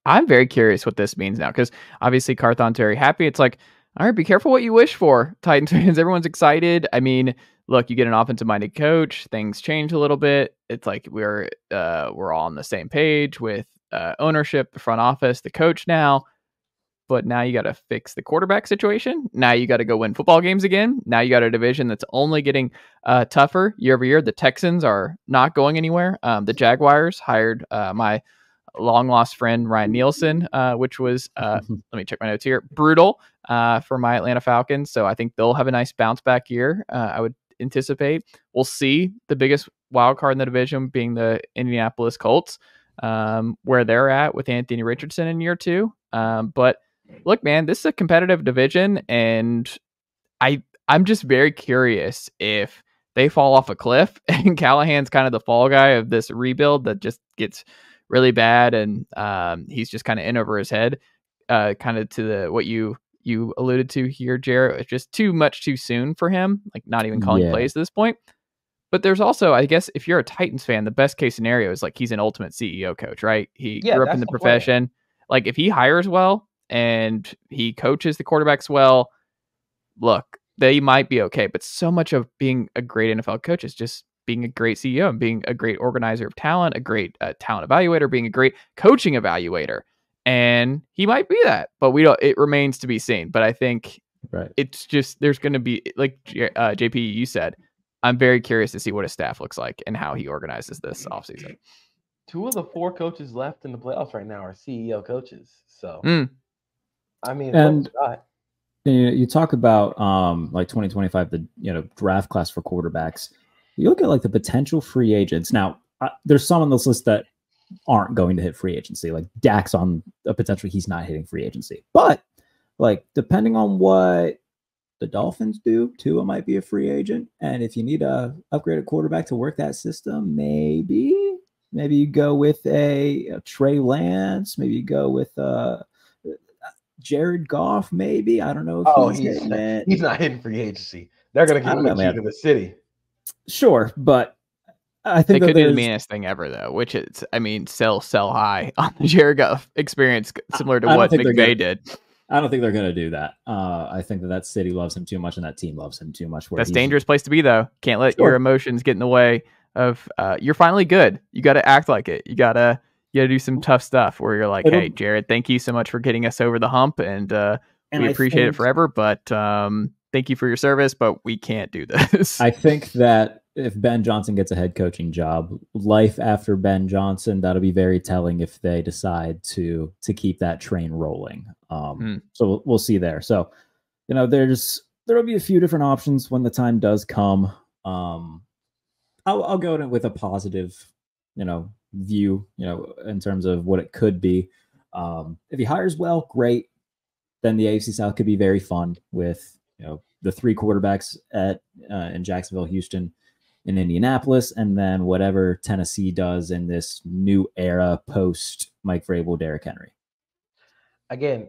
I'm very curious what this means now, because obviously Carthon's very happy. It's like, all right, be careful what you wish for, Titans fans. Everyone's excited. I mean, look, you get an offensive-minded coach, things change a little bit. It's like we're all on the same page with ownership, the front office, the coach now. But now you got to fix the quarterback situation. Now you got to go win football games again. Now you got a division that's only getting tougher year over year. The Texans are not going anywhere. The Jaguars hired my long lost friend Ryan Nielsen, which was let me check my notes here, brutal for my Atlanta Falcons. So I think they'll have a nice bounce back year. I would anticipate. We'll see the biggest wild card in the division being the Indianapolis Colts, where they're at with Anthony Richardson in year 2. But look, man, this is a competitive division, and I'm just very curious if they fall off a cliff and Callahan's kind of the fall guy of this rebuild that just gets really bad, and he's just kind of in over his head, kind of to what you alluded to here, Jarrett. It's just too much too soon for him, like not even calling plays at this point. But there's also, I guess, if you're a Titans fan, the best case scenario is like he's an ultimate CEO coach, right? He grew up in the profession. Plan. Like if he hires well and he coaches the quarterbacks well, look, they might be okay. But so much of being a great NFL coach is just being a great CEO and being a great organizer of talent, a great talent evaluator, being a great coaching evaluator. And he might be that, but it remains to be seen. But I think Right. It's just there's going to be, like JP, you said, I'm very curious to see what his staff looks like and how he organizes this offseason. 2 of the 4 coaches left in the playoffs right now are CEO coaches. So, I mean, and you talk about like 2025, the draft class for quarterbacks. You look at like the potential free agents. Now, there's some on this list that aren't going to hit free agency. Like Dak's on a potential he's not hitting free agency. But like depending on what the Dolphins do, Tua might be a free agent. And if you need a upgraded quarterback to work that system, maybe you go with a Trey Lance. Maybe you go with Jared Goff. Maybe, I don't know if he's not hitting free agency. They're gonna give him a key to the city. Sure, but I think they could do the meanest thing ever, though, which is, I mean, sell high on the Jared Goff experience, similar to what McVay did. I don't think they're going to do that. I think that city loves him too much, and that team loves him too much. That's a dangerous place to be, though. Can't let your emotions get in the way of. You're finally good. You got to act like it. You gotta do some tough stuff where you're like, hey, Jared, thank you so much for getting us over the hump, and we appreciate it forever. But thank you for your service, but we can't do this. I think that if Ben Johnson gets a head coaching job, life after Ben Johnson, that'll be very telling if they decide to keep that train rolling. So we'll see there. So, there'll be a few different options when the time does come. I'll go in with a positive, view, in terms of what it could be. If he hires well, great. Then the AFC South could be very fun with, the 3 quarterbacks in Jacksonville, Houston, in Indianapolis, and then whatever Tennessee does in this new era post Mike Vrabel, Derrick Henry. Again,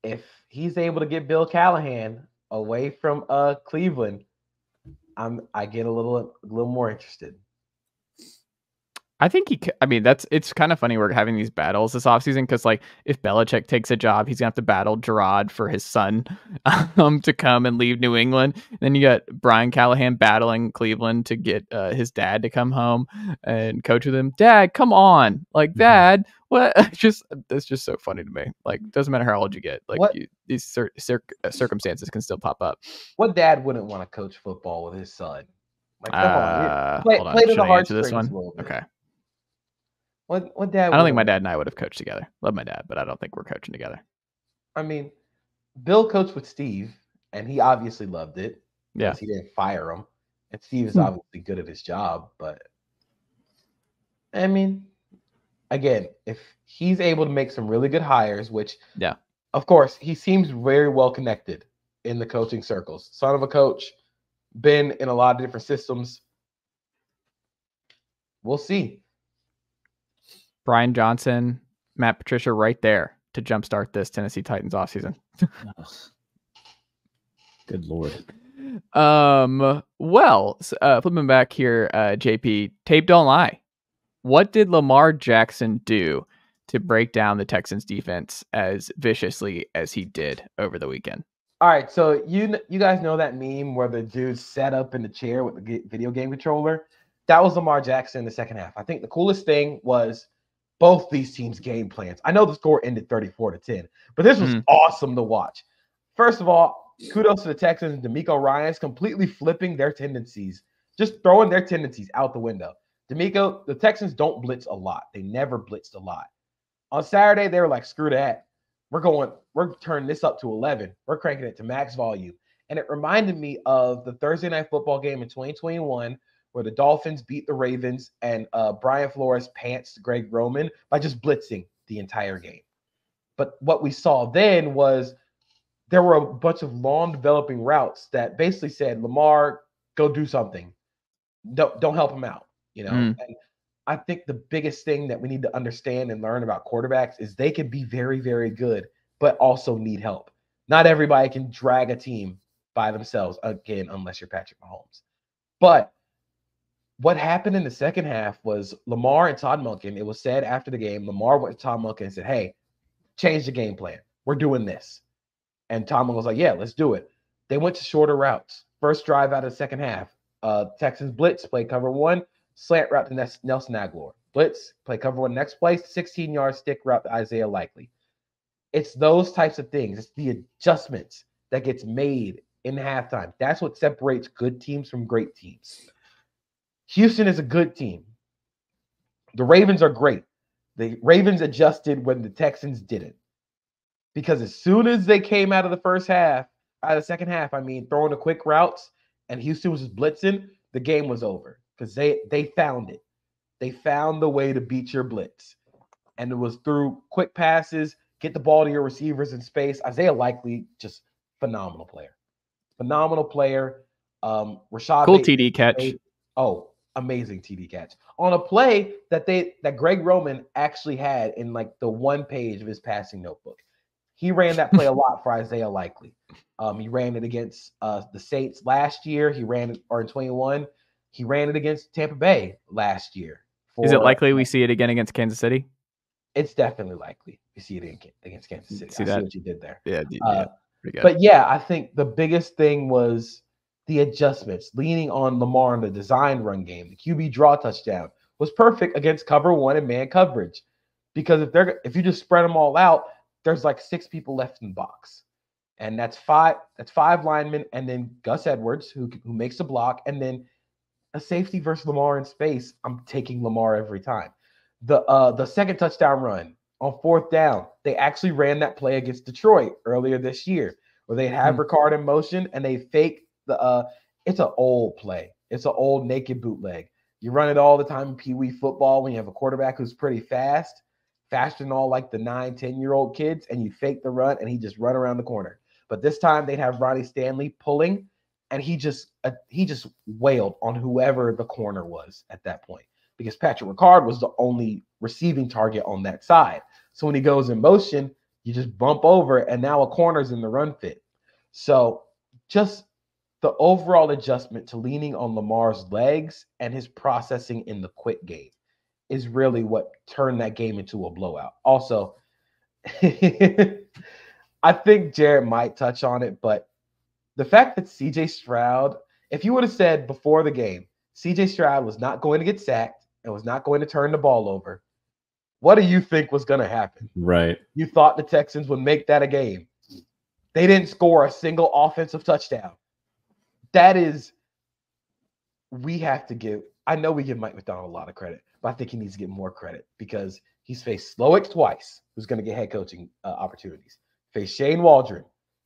if he's able to get Bill Callahan away from Cleveland, I get a little more interested. I think it's kind of funny we're having these battles this offseason because, like, if Belichick takes a job, he's going to have to battle Gerard for his son to come and leave New England. And then you got Brian Callahan battling Cleveland to get his dad to come home and coach with him. Dad, come on. Like, Dad, what? It's just so funny to me. Like, doesn't matter how old you get. Like, these circumstances can still pop up. What dad wouldn't want to coach football with his son? Like, come on. Play to the heartstrings this one. Okay. What dad? I don't think my dad and I would have coached together. Love my dad, but I don't think we're coaching together. I mean, Bill coached with Steve, and he obviously loved it. Yeah, he didn't fire him, and Steve is obviously good at his job. But I mean, again, if he's able to make some really good hires, which of course he seems very well connected in the coaching circles. Son of a coach, been in a lot of different systems. We'll see. Brian Johnson, Matt Patricia right there to jumpstart this Tennessee Titans offseason. Good Lord. Flipping back here, JP, tape don't lie. What did Lamar Jackson do to break down the Texans defense as viciously as he did over the weekend? All right, so you guys know that meme where the dude sat up in the chair with the video game controller? That was Lamar Jackson in the second half. I think the coolest thing was both these teams' game plans. I know the score ended 34-10, but this was awesome to watch. First of all, kudos to the Texans and D'Amico Ryans completely flipping their tendencies, just throwing their tendencies out the window. The Texans don't blitz a lot. They never blitzed a lot. On Saturday, they were like, screw that. We're turning this up to 11. We're cranking it to max volume. And it reminded me of the Thursday Night Football game in 2021 where the Dolphins beat the Ravens and Brian Flores pantsed Greg Roman by just blitzing the entire game. But what we saw then was there were a bunch of long developing routes that basically said, Lamar, go do something. Don't help him out, And I think the biggest thing that we need to understand and learn about quarterbacks is they can be very, very good, but also need help. Not everybody can drag a team by themselves, again, unless you're Patrick Mahomes. But what happened in the second half was Lamar and Todd Monken, it was said after the game, Lamar went to Todd Monken and said, hey, change the game plan. We're doing this. And Todd Monken was like, yeah, let's do it. They went to shorter routes. First drive out of the second half. Texans blitz, play cover 1, slant route to Nelson Aguilar. Blitz, play cover 1, next play, 16-yard stick route to Isaiah Likely. It's those types of things. It's the adjustments that gets made in halftime. That's what separates good teams from great teams. Houston is a good team. The Ravens are great. The Ravens adjusted when the Texans didn't. Because as soon as they came out of the second half, throwing the quick routes, and Houston was just blitzing, the game was over. Because they found it. They found the way to beat your blitz. And it was through quick passes, get the ball to your receivers in space. Isaiah Likely, just phenomenal player. Phenomenal player. Rashad Cool Bateman, TD catch. Amazing TD catch. On a play that Greg Roman actually had in like the one page of his passing notebook. He ran that play a lot for Isaiah Likely. He ran it against the Saints last year. He ran it, or in 21, he ran it against Tampa Bay last year. Is it likely we see it again against Kansas City? It's definitely likely we see it against Kansas City. See I that? see what you did there. Yeah, pretty good. But yeah, I think the biggest thing was the adjustments, leaning on Lamar in the design run game. The QB draw touchdown was perfect against cover one and man coverage, because if you just spread them all out, there's like 6 people left in the box, and that's five linemen, and then Gus Edwards who makes the block, and then a safety versus Lamar in space. I'm taking Lamar every time. The second touchdown run on 4th down, they actually ran that play against Detroit earlier this year, where they have Ricard in motion and they fake it's an old play. It's an old naked bootleg. You run it all the time in Pee Wee football when you have a quarterback who's pretty faster than all like the 9-10-year-old kids, and you fake the run and he just run around the corner. But this time they'd have Ronnie Stanley pulling, and he just wailed on whoever the corner was at that point, because Patrick Ricard was the only receiving target on that side. So when he goes in motion, you just bump over, and now a corner's in the run fit. So just the overall adjustment to leaning on Lamar's legs and his processing in the quick game is really what turned that game into a blowout. Also, I think Jarrett might touch on it, but the fact that CJ Stroud, if you would have said before the game, CJ Stroud was not going to get sacked and was not going to turn the ball over, what do you think was going to happen? Right. You thought the Texans would make that a game. They didn't score a single offensive touchdown. We have to give, I know we give Mike Macdonald a lot of credit, but I think he needs to get more credit, because he's faced Slowick twice, who's going to get head coaching opportunities. Faced Shane Waldron,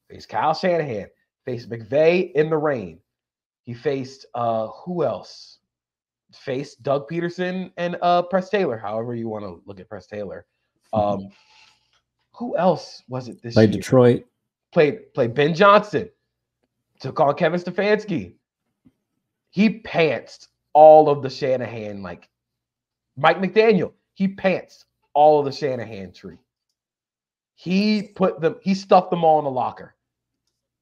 faced Kyle Shanahan, faced McVay in the rain. He faced who else? Faced Doug Peterson and Press Taylor, however you want to look at Press Taylor. Who else was it this year? Detroit. Played Ben Johnson. Took on Kevin Stefanski. He pantsed all of the Shanahan, like Mike McDaniel. He pantsed all of the Shanahan tree. He stuffed them all in a locker.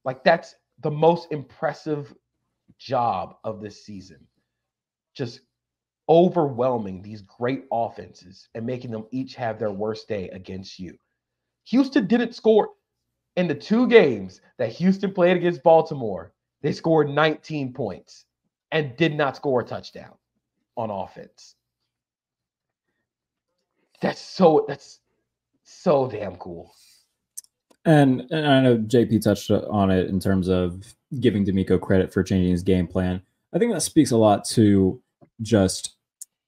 Like, that's the most impressive job of this season. Just overwhelming these great offenses and making them each have their worst day against you. Houston didn't score. In the 2 games that Houston played against Baltimore, they scored 19 points and did not score a touchdown on offense. That's so damn cool. And I know JP touched on it in terms of giving D'Amico credit for changing his game plan. I think that speaks a lot to just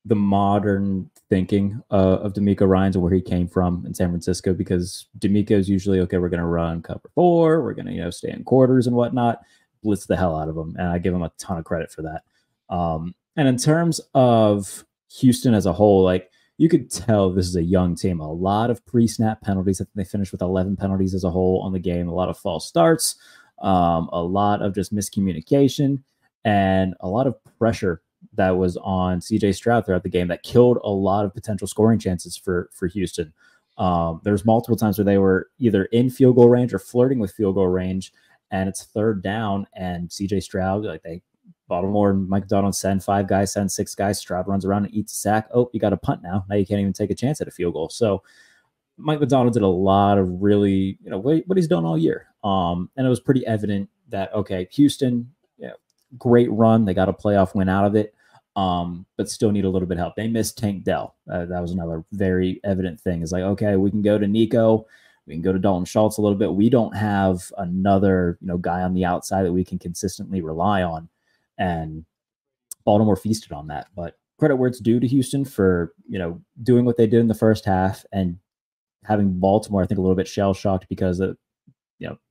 the modern thinking of D'Amico Ryans and where he came from in San Francisco, because D'Amico is usually, okay, we're going to run cover 4, we're going to stay in quarters and whatnot, blitz the hell out of him, and I give him a ton of credit for that. And in terms of Houston as a whole, like, you could tell this is a young team. A lot of pre-snap penalties. I think they finished with 11 penalties as a whole on the game. A lot of false starts, a lot of just miscommunication, and a lot of pressure that was on CJ Stroud throughout the game that killed a lot of potential scoring chances for Houston. There's multiple times where they were either in field goal range or flirting with field goal range, and it's 3rd down, and CJ Stroud, like, they Baltimore and Mike Macdonald send 5 guys, send 6 guys. Stroud runs around and eats a sack. Oh, you got a punt now. Now you can't even take a chance at a field goal. So Mike Macdonald did a lot of really, what he's done all year. And it was pretty evident that, okay, Houston, great run. They got a playoff win out of it, but still need a little bit of help. They missed Tank Dell. That was another very evident thing. It's like, okay, we can go to Nico, We can go to Dalton Schultz a little bit. We don't have another, guy on the outside that we can consistently rely on. And Baltimore feasted on that. But credit where it's due to Houston for, doing what they did in the first half and having Baltimore, I think, a little bit shell-shocked because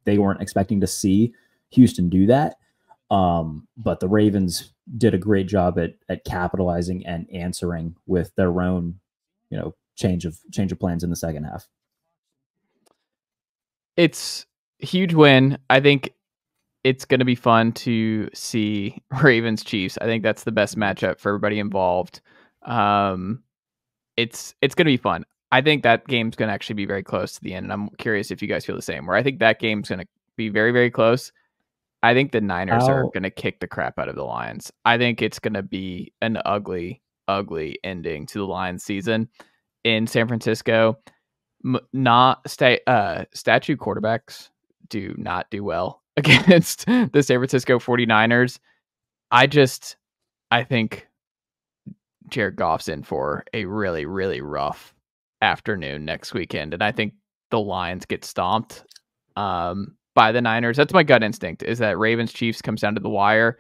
they weren't expecting to see Houston do that. But the Ravens did a great job at capitalizing and answering with their own, change of plans in the second half. It's a huge win. I think it's going to be fun to see Ravens Chiefs. I think that's the best matchup for everybody involved. It's going to be fun. I think that game's going to actually be very close to the end. And I'm curious if you guys feel the same, where I think that game's going to be very, very close. I think the Niners are going to kick the crap out of the Lions. I think it's going to be an ugly, ugly ending to the Lions season in San Francisco. Statue quarterbacks do not do well against the San Francisco 49ers. I think Jared Goff's in for a really, really rough afternoon next weekend. And I think the Lions get stomped by the Niners. That's my gut instinct, is that Ravens Chiefs comes down to the wire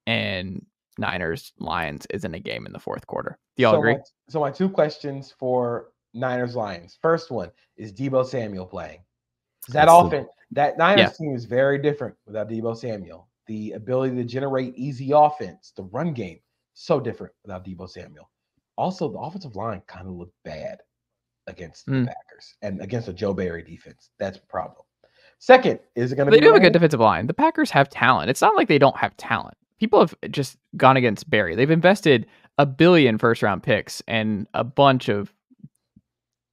and Niners Lions isn't a game in the fourth quarter. Do y'all agree? So my two questions for Niners Lions. First one, is Deebo Samuel playing? That Niners team is very different without Deebo Samuel. The ability to generate easy offense, the run game, so different without Deebo Samuel. Also, the offensive line kind of looked bad against the Packers and against a Joe Barry defense. That's a problem. Second, is it going to be? They do have a good defensive line. The Packers have talent. It's not like they don't have talent. People have just gone against Barry. They've invested $1 billion first-round picks and a bunch of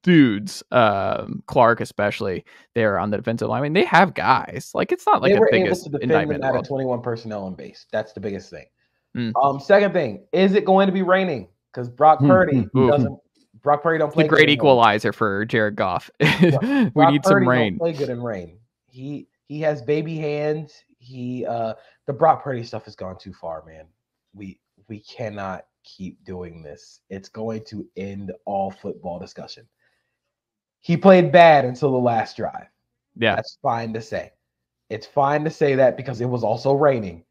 dudes, Clark especially, there on the defensive line. I mean, they have guys. Like, it's not like they a were biggest able to defend indictment. them out of 21 personnel on base. That's the biggest thing. Second thing, is it going to be raining? Because Brock Purdy don't play. It's a great equalizer for Jared Goff. We need some rain. Don't play good in rain. He has baby hands. The Brock Purdy stuff has gone too far, man. We cannot keep doing this. It's going to end all football discussion. He played bad until the last drive. Yeah. That's fine to say. It's fine to say that because it was also raining.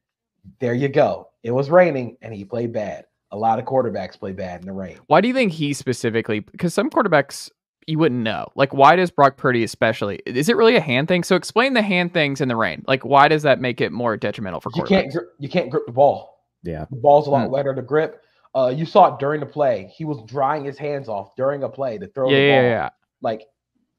There you go. It was raining and he played bad. A lot of quarterbacks play bad in the rain. Why do you think he specifically, because some quarterbacks you wouldn't know. Like, why does Brock Purdy especially, is it really a hand thing? So explain the hand things in the rain. Like, why does that make it more detrimental for quarterbacks? You can't grip the ball. Yeah. The ball's a lot wetter to grip. You saw it during the play. He was drying his hands off during a play to throw the ball. Yeah. Like,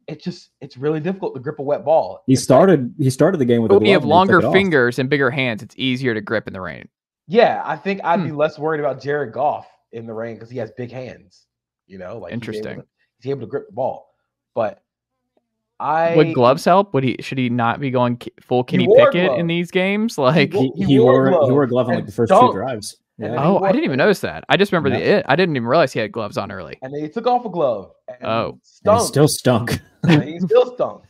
it's really difficult to grip a wet ball. He started the game with a glove. When you have longer fingers and bigger hands, it's easier to grip in the rain. Yeah, I think I'd be less worried about Jared Goff in the rain because he has big hands. Like interesting. He's able to grip the ball. But would gloves help? Should he not be going full Kenny Pickett in these games? Like he wore a glove on like the first two drives. Yeah. Oh, I didn't even notice that. I just remember I didn't even realize he had gloves on early. And then he took off a glove. And he still stunk. He still stunk.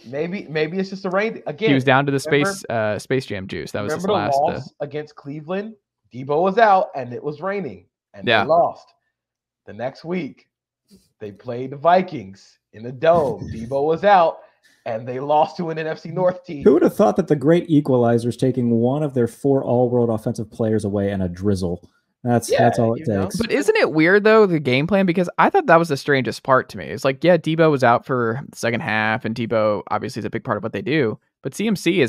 Maybe it's just a rain. Again, he was down to the Space Jam juice. That was his last. Remember the loss against Cleveland? Deebo was out and it was raining and they lost. The next week, they played the Vikings in the dome. Deebo was out and they lost to an NFC North team. Who would have thought that the great equalizer is taking one of their 4 all-world offensive players away and a drizzle? That's all it takes. But isn't it weird, though, the game plan? Because I thought that was the strangest part to me. It's like, yeah, Deebo was out for the second half, and Deebo obviously is a big part of what they do. But CMC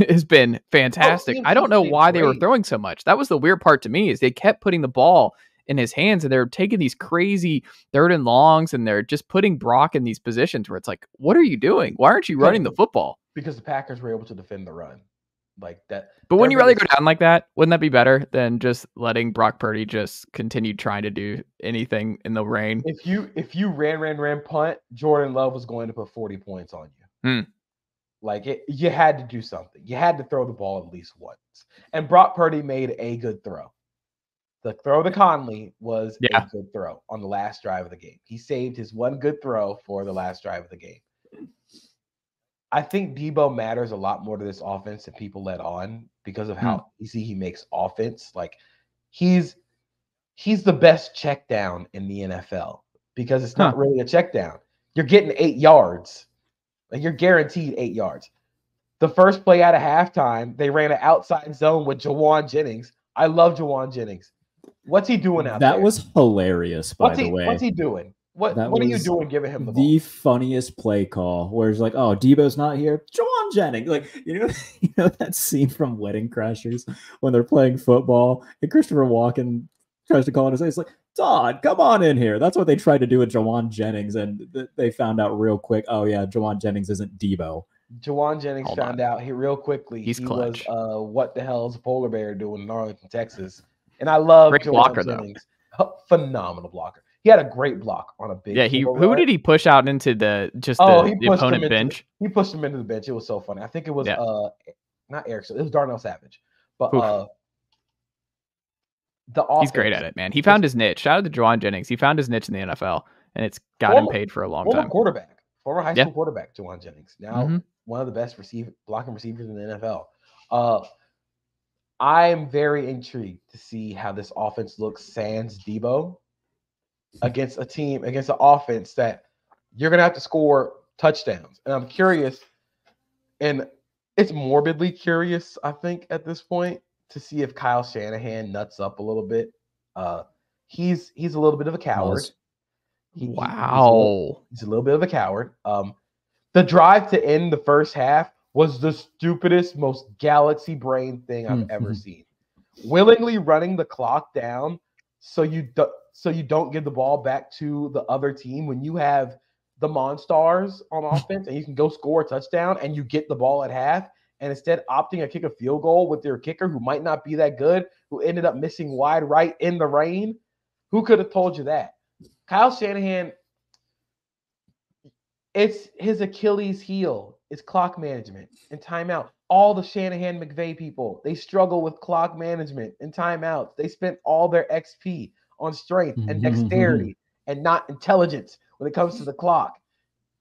has been fantastic. I don't know why they were throwing so much. That was the weird part to me, is they kept putting the ball in his hands, and they're taking these crazy 3rd and longs, and they're just putting Brock in these positions where it's like, what are you doing? Why aren't you running the football? Because the Packers were able to defend the run. Like that. But wouldn't you rather go down like that? Wouldn't that be better than just letting Brock Purdy just continue trying to do anything in the rain? If you ran punt, Jordan Love was going to put 40 points on you. Like you had to do something. You had to throw the ball at least once. And Brock Purdy made a good throw. The throw to Conley was a good throw on the last drive of the game. He saved his one good throw for the last drive of the game. I think Deebo matters a lot more to this offense than people let on because of how easy he makes offense. Like he's the best check down in the NFL because it's not really a check down. You're getting 8 yards. Like, you're guaranteed 8 yards. The first play out of halftime, they ran an outside zone with Jawan Jennings. I love Jawan Jennings. What's he doing out there? That was hilarious, by the way. What's he doing? What are you doing giving him the ball? The funniest play call where it's like, oh, Deebo's not here. Jawan Jennings. Like, you know that scene from Wedding Crashers when they're playing football and Christopher Walken tries to call it. It's like, Todd, come on in here. That's what they tried to do with Jawan Jennings, and they found out real quick, oh yeah, Jawan Jennings isn't Deebo. Jawan Jennings found out real quickly. He's clutch. Was what the hell is a polar bear doing in Arlington, Texas? And I love great Jawan blocker, Jennings. Phenomenal blocker. He had a great block on a big. Yeah, who did he push out into the opponent bench? He pushed him into the bench. It was so funny. I think it was not Erickson. It was Darnell Savage. But the offense, he's great at it, man. He found his niche. Shout out to Jawan Jennings. He found his niche in the NFL, and it's got him paid for a long time. Former high school quarterback, Jawan Jennings. Now one of the best blocking receivers in the NFL. I'm very intrigued to see how this offense looks sans Deebo against an offense that you're going to have to score touchdowns. And I'm curious, and it's morbidly curious, I think, at this point, to see if Kyle Shanahan nuts up a little bit. He's a little bit of a coward. He's a little bit of a coward. The drive to end the first half was the stupidest, most galaxy brain thing I've ever seen. Willingly running the clock down so you don't give the ball back to the other team when you have the Monstars on offense and you can go score a touchdown and you get the ball at half, and instead opting to kick a field goal with your kicker who might not be that good, who ended up missing wide right in the rain. Who could have told you that? Kyle Shanahan, it's his Achilles heel. It's clock management and timeout. All the Shanahan McVay people, they struggle with clock management and timeouts. They spent all their XP on strength and dexterity and not intelligence when it comes to the clock.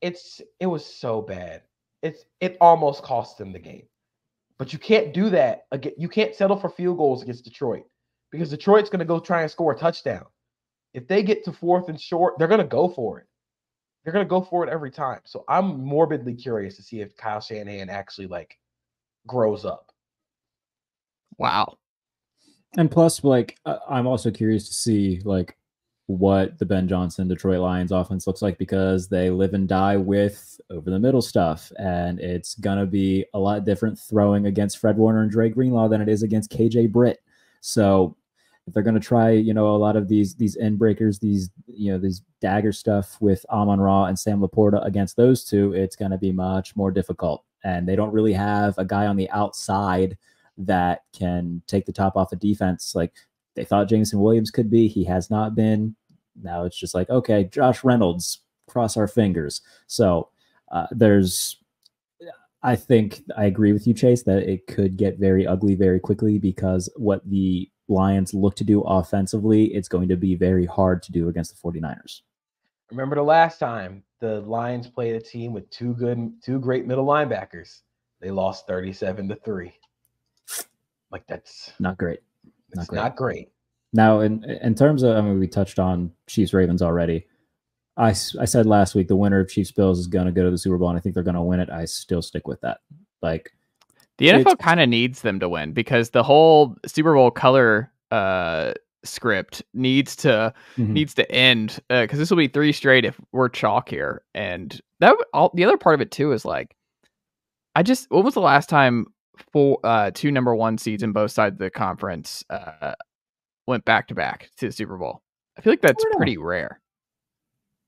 It was so bad. It almost cost them the game. But you can't do that again. You can't settle for field goals against Detroit because Detroit's going to go try and score a touchdown. If they get to 4th and short, they're going to go for it. They're going to go for it every time. So I'm morbidly curious to see if Kyle Shanahan actually grows up. Wow. And plus, I'm also curious to see what the Ben Johnson Detroit Lions offense looks like, because they live and die with over the middle stuff. And it's going to be a lot different throwing against Fred Warner and Dre Greenlaw than it is against KJ Britt. So if they're going to try, a lot of these end breakers, these dagger stuff with Amon-Ra and Sam Laporta against those two, it's going to be much more difficult. And they don't really have a guy on the outside that can take the top off of defense. Like they thought Jameson Williams could be. He has not been. Now it's just okay, Josh Reynolds, cross our fingers. So I think I agree with you, Chase, that it could get very ugly very quickly, because what the Lions look to do offensively, it's going to be very hard to do against the 49ers. Remember the last time the Lions played a team with two great middle linebackers? They lost 37-3. That's not great. Not great. Now, in terms of, we touched on Chiefs Ravens already. I said last week the winner of Chiefs Bills is going to go to the Super Bowl, and I think they're going to win it. I still stick with that. The NFL kind of needs them to win, because the whole Super Bowl color script needs to end, because this will be 3 straight if we're chalk here. And the other part of it too is when was the last time 2 number 1 seeds in both sides of the conference went back to back to the Super Bowl? I feel like that's pretty rare.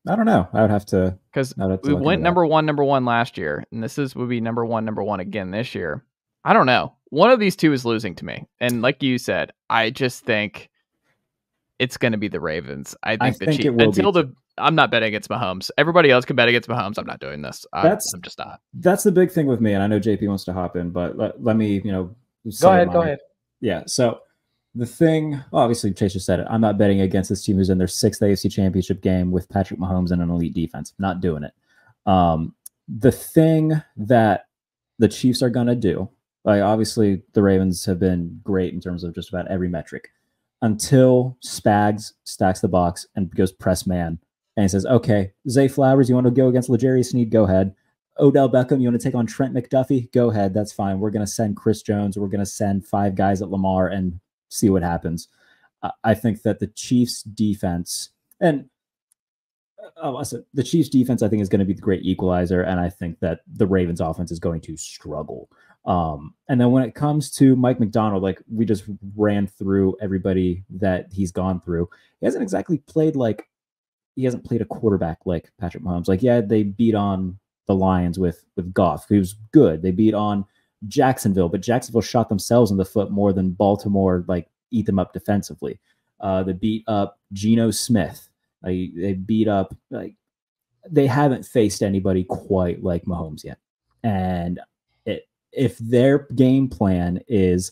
I don't know. I would have to, because we went number one last year, and would be number one again this year. I don't know. One of these two is losing to me. And like you said, I just think it's going to be the Ravens. I think the Chiefs. I'm not betting against Mahomes. Everybody else can bet against Mahomes. I'm not doing this. I'm just not. That's the big thing with me. And I know JP wants to hop in, but let me, go ahead. Yeah. So the thing, obviously Chase just said it. I'm not betting against this team who's in their 6th AFC Championship game with Patrick Mahomes and an elite defense. I'm not doing it. The thing that the Chiefs are going to do, obviously the Ravens have been great in terms of just about every metric, until Spags stacks the box and goes press man. And he says, okay, Zay Flowers, you want to go against L'Jarius Sneed? Go ahead. Odell Beckham, you want to take on Trent McDuffie? Go ahead. That's fine. We're going to send Chris Jones. We're going to send 5 guys at Lamar and see what happens. I think that the Chiefs defense and the Chiefs defense, I think, is going to be the great equalizer. And I think that the Ravens offense is going to struggle. And then when it comes to Mike Macdonald, like we just ran through everybody that he's gone through. He hasn't exactly played he hasn't played a quarterback like Patrick Mahomes. Like, yeah, they beat on the Lions with Goff, who was good. They beat on Jacksonville, but Jacksonville shot themselves in the foot more than Baltimore, eat them up defensively. They beat up Geno Smith. They beat up, they haven't faced anybody quite like Mahomes yet. And if their game plan is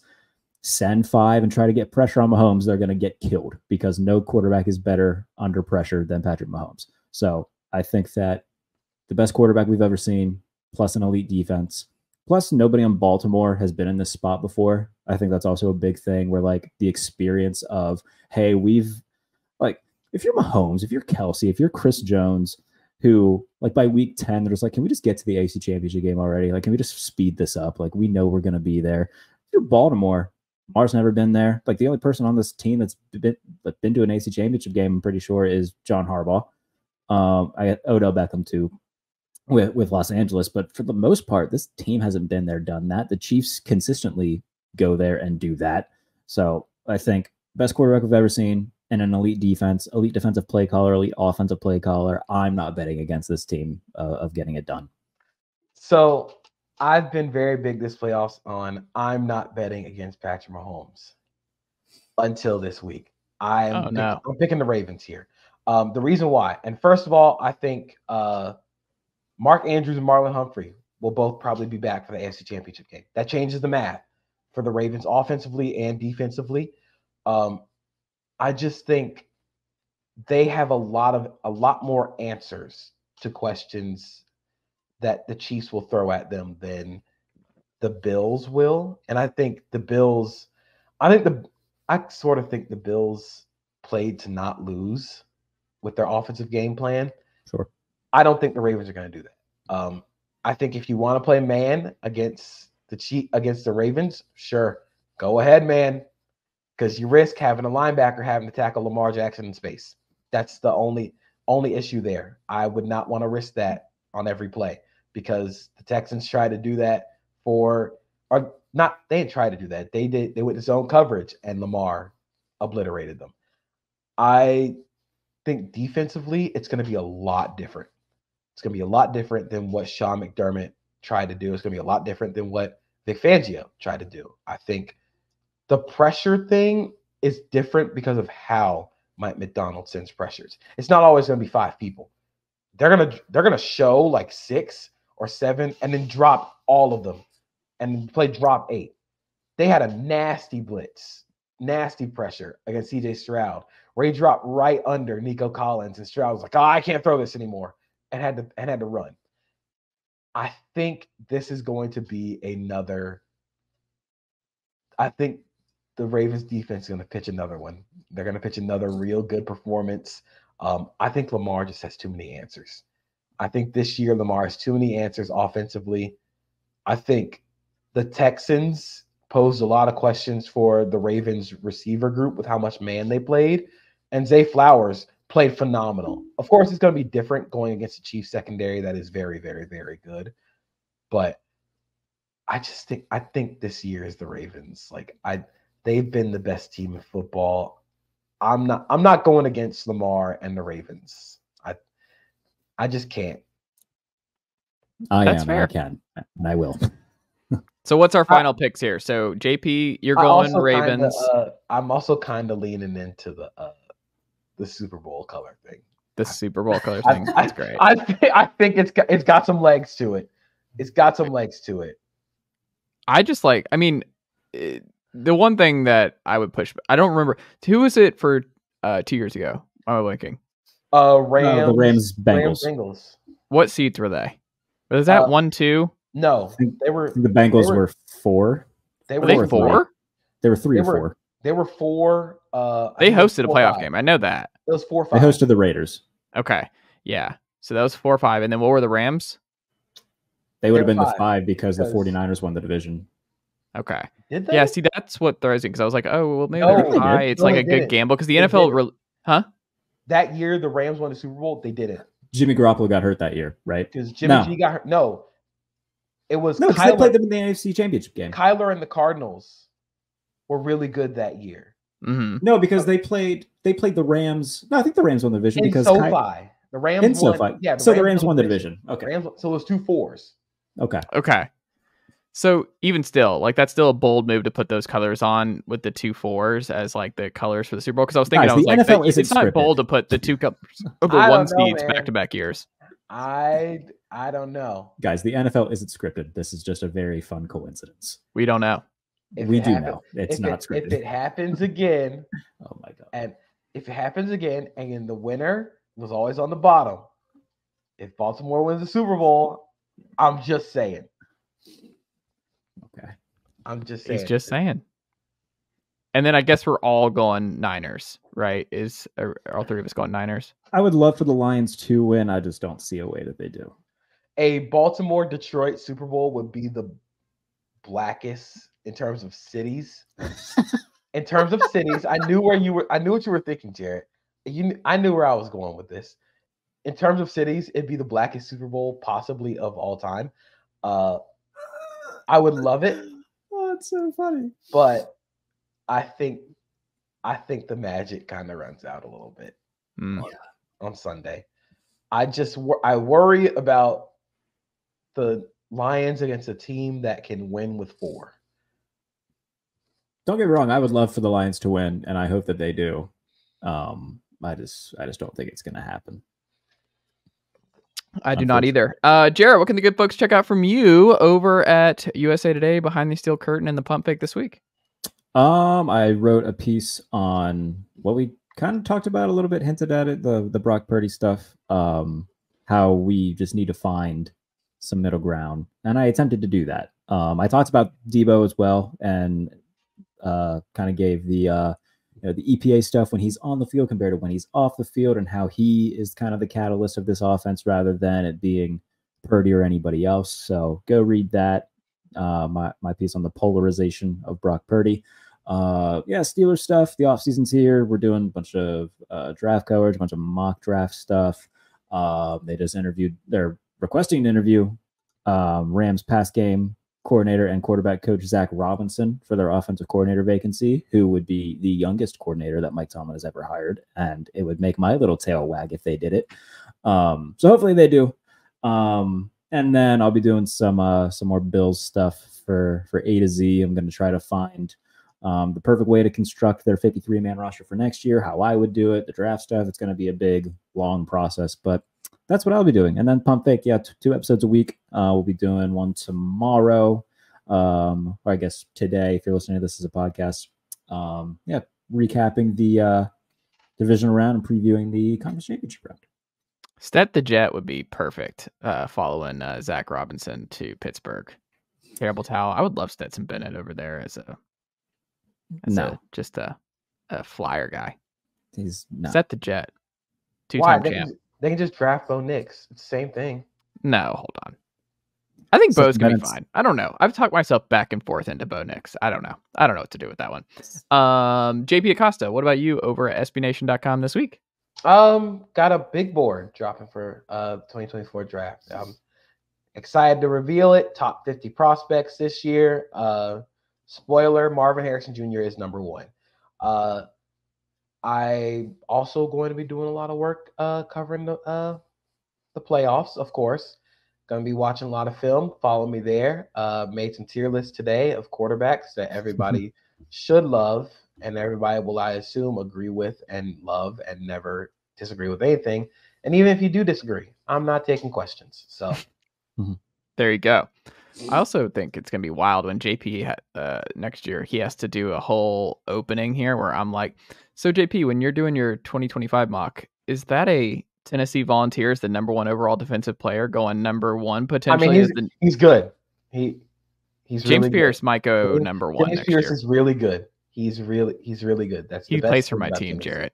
send 5 and try to get pressure on Mahomes, they're going to get killed because no quarterback is better under pressure than Patrick Mahomes. So I think that the best quarterback we've ever seen, plus an elite defense, plus nobody on Baltimore has been in this spot before. I think that's also a big thing where the experience of, hey, if you're Mahomes, if you're Kelsey, if you're Chris Jones, who by week 10, they're just can we just get to the AFC Championship game already? Can we just speed this up? We know we're going to be there. If you're Baltimore, Lamar's never been there. The only person on this team that's been to an AFC Championship game, I'm pretty sure, is John Harbaugh. I got Odell Beckham too with Los Angeles, but for the most part, this team hasn't been there, done that. The Chiefs consistently go there and do that. So I think best quarterback we've ever seen and an elite defense, elite defensive play caller, elite offensive play caller. I'm not betting against this team of getting it done. So I've been very big this playoffs on I'm not betting against Patrick Mahomes until this week. I'm picking the Ravens here. The reason why, and first of all, I think Mark Andrews and Marlon Humphrey will both probably be back for the AFC Championship game. That changes the math for the Ravens offensively and defensively. I just think they have a lot more answers to questions that the Chiefs will throw at them than the Bills will. And I think the Bills, I sort of think the Bills played to not lose with their offensive game plan. Sure. I don't think the Ravens are going to do that. I think if you want to play man against the Ravens, sure, go ahead, man, because you risk having a linebacker having to tackle Lamar Jackson in space. That's the only issue there. I would not want to risk that on every play because the Texans tried to do that they didn't try to do that. They went to zone coverage and Lamar obliterated them. I think defensively, it's going to be a lot different. It's going to be a lot different than what Sean McDermott tried to do. It's going to be a lot different than what Vic Fangio tried to do. I think the pressure thing is different because of how Mike Macdonald sends pressures. It's not always going to be 5 people. They're gonna show 6 or 7 and then drop all of them and play drop 8. They had a nasty blitz, nasty pressure against CJ Stroud, where he dropped right under Nico Collins, and Stroud was like, "Oh, I can't throw this anymore," and had to run. I think this is going to be another. I think the Ravens defense is going to pitch another one. They're going to pitch another real good performance. I think Lamar just has too many answers. I think this year Lamar has too many answers offensively. I think the Texans posed a lot of questions for the Ravens receiver group with how much man they played. And Zay Flowers played phenomenal. Of course, it's going to be different going against the Chiefs secondary that is very, very, very good. But I think this year is the Ravens. They've been the best team in football. I'm not going against Lamar and the Ravens. I just can't. That's fair. I can, and I will. So what's our final picks here? So JP, you're going Ravens. I'm also kind of leaning into the Super Bowl color thing. The Super Bowl color thing. That's great. I think it's got some legs to it. It's got some legs to it. I just the one thing that I would push, I don't remember. Who was it for 2 years ago? Am I blinking? The Rams Bengals. Bengals. What seeds were they? Was that 1-2? No, they were. The Bengals were 4. Were they 4? They were 3 or 4. They were 4. They hosted a playoff game. I know that. It was 4-5. They hosted the Raiders. Okay, yeah. So that was 4-5, and then what were the Rams? They would have been the 5 5 because the because- 49ers won the division. Okay. Did they? Yeah, see, that's what throws me because I was like, oh, well, maybe No, they're they high. did. It's No, like they a good didn't. gamble because the They NFL, didn't. huh? That year the Rams won the Super Bowl. They didn't Jimmy Garoppolo got hurt that year, right? because Jimmy No. G got hurt. No, it was No, because they played Kyler. them in the AFC Championship game. Kyler and the Cardinals were really good that year. Mm-hmm. No, because they played the Rams. No, I think the Rams won the division In because SoFi, the Rams in won. SoFi. Yeah, So the Rams won the division. Okay. So it was 2-4s. Okay. Okay. So even still, like that's still a bold move to put those colors on with the 2 4s as like the colors for the Super Bowl. Because I was thinking, Guys, I was the like, NFL isn't it's not scripted. bold to put the 2 colors over I one don't know, seeds man. back to back years. I don't know. Guys, the NFL isn't scripted. This is just a very fun coincidence. We don't know. If We it do happen- know. It's if not it, scripted. If it happens again, Oh my god. and if it happens again, and the winner was always on the bottom, if Baltimore wins the Super Bowl, I'm just saying. Okay. I'm just saying. He's just saying. And then I guess we're all going Niners, right? Are all 3 of us going Niners? I would love for the Lions to win. I just don't see a way that they do. A Baltimore-Detroit Super Bowl would be the blackest in terms of cities. In terms of cities, I knew what you were thinking, Jarrett. I knew where I was going with this. In terms of cities, it'd be the blackest Super Bowl possibly of all time. I would love it, Oh, it's so funny. but I think the magic kind of runs out a little bit on Sunday. I worry about the Lions against a team that can win with 4. Don't get me wrong. I would love for the Lions to win, and I hope that they do. I just don't think it's going to happen. I do not either. Jarrett, what can the good folks check out from you over at USA Today, Behind the Steel Curtain, and the Pump Fake this week? I wrote a piece on what we kind of talked about a little bit, hinted at it, the Brock Purdy stuff, how we just need to find some middle ground. And I attempted to do that. I talked about Deebo as well, and kind of gave the EPA stuff when he's on the field compared to when he's off the field, and how he is kind of the catalyst of this offense rather than it being Purdy or anybody else. So go read that. My piece on the polarization of Brock Purdy. Steelers stuff. The offseason's here. We're doing a bunch of draft coverage, a bunch of mock draft stuff. They're requesting an interview Rams pass game coordinator and quarterback coach Zach Robinson for their offensive coordinator vacancy, who would be the youngest coordinator that Mike Tomlin has ever hired. And it would make my little tail wag if they did it. So hopefully they do. And then I'll be doing some more Bills stuff for A to Z. I'm going to try to find the perfect way to construct their 53-man roster for next year, how I would do it, the draft stuff. It's going to be a big, long process, but that's what I'll be doing. And then Pump Fake, 2 episodes a week. We'll be doing one tomorrow, or I guess today, if you're listening to this as a podcast. Recapping the divisional round and previewing the conference championship round. Stet the Jet would be perfect following Zach Robinson to Pittsburgh. Terrible towel. I would love Stetson Bennett over there as just a flyer guy. He's not. Set the Jet. 2-time champ. They can just draft Bo Nix. It's the same thing. No, hold on. I think Bo's going to be Bennett's- fine. I don't know. I've talked myself back and forth into Bo Nix. I don't know what to do with that one. JP Acosta, what about you over at SBNation.com this week? Got a big board dropping for 2024 draft. I'm excited to reveal it. Top 50 prospects this year. Spoiler, Marvin Harrison Jr. is number 1. I also going to be doing a lot of work covering the playoffs, of course. Going to be watching a lot of film. Follow me there. Made some tier lists today of quarterbacks that everybody should love, and everybody will, I assume, agree with and love and never disagree with anything. And even if you do disagree, I'm not taking questions. So there you go. I also think it's going to be wild when JP next year, he has to do a whole opening here where I'm like, so JP, when you're doing your 2025 mock, is that a Tennessee Volunteers, the number 1 overall defensive player, going number 1 potentially? I mean, he's good. He's James really Pierce good. might go number 1 James next Pierce year. is really good. He's really good. That's He the best plays for thing my about team, Tennessee. Jarrett.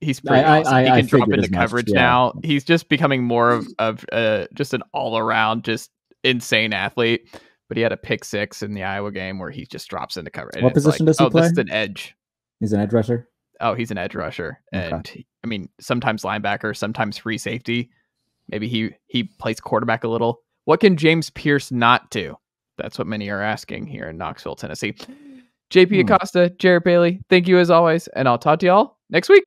He's pretty awesome. He can drop into coverage now. He's just becoming more of just an all around, just insane athlete, but he had a pick 6 in the Iowa game where he just drops into cover. What position does he play? This is an edge. He's an edge rusher? Oh, he's an edge rusher. Okay. And I mean, sometimes linebacker, sometimes free safety. Maybe he plays quarterback a little. What can James Pierce not do? That's what many are asking here in Knoxville, Tennessee. JP Acosta, Jarrett Bailey, thank you as always, and I'll talk to y'all next week.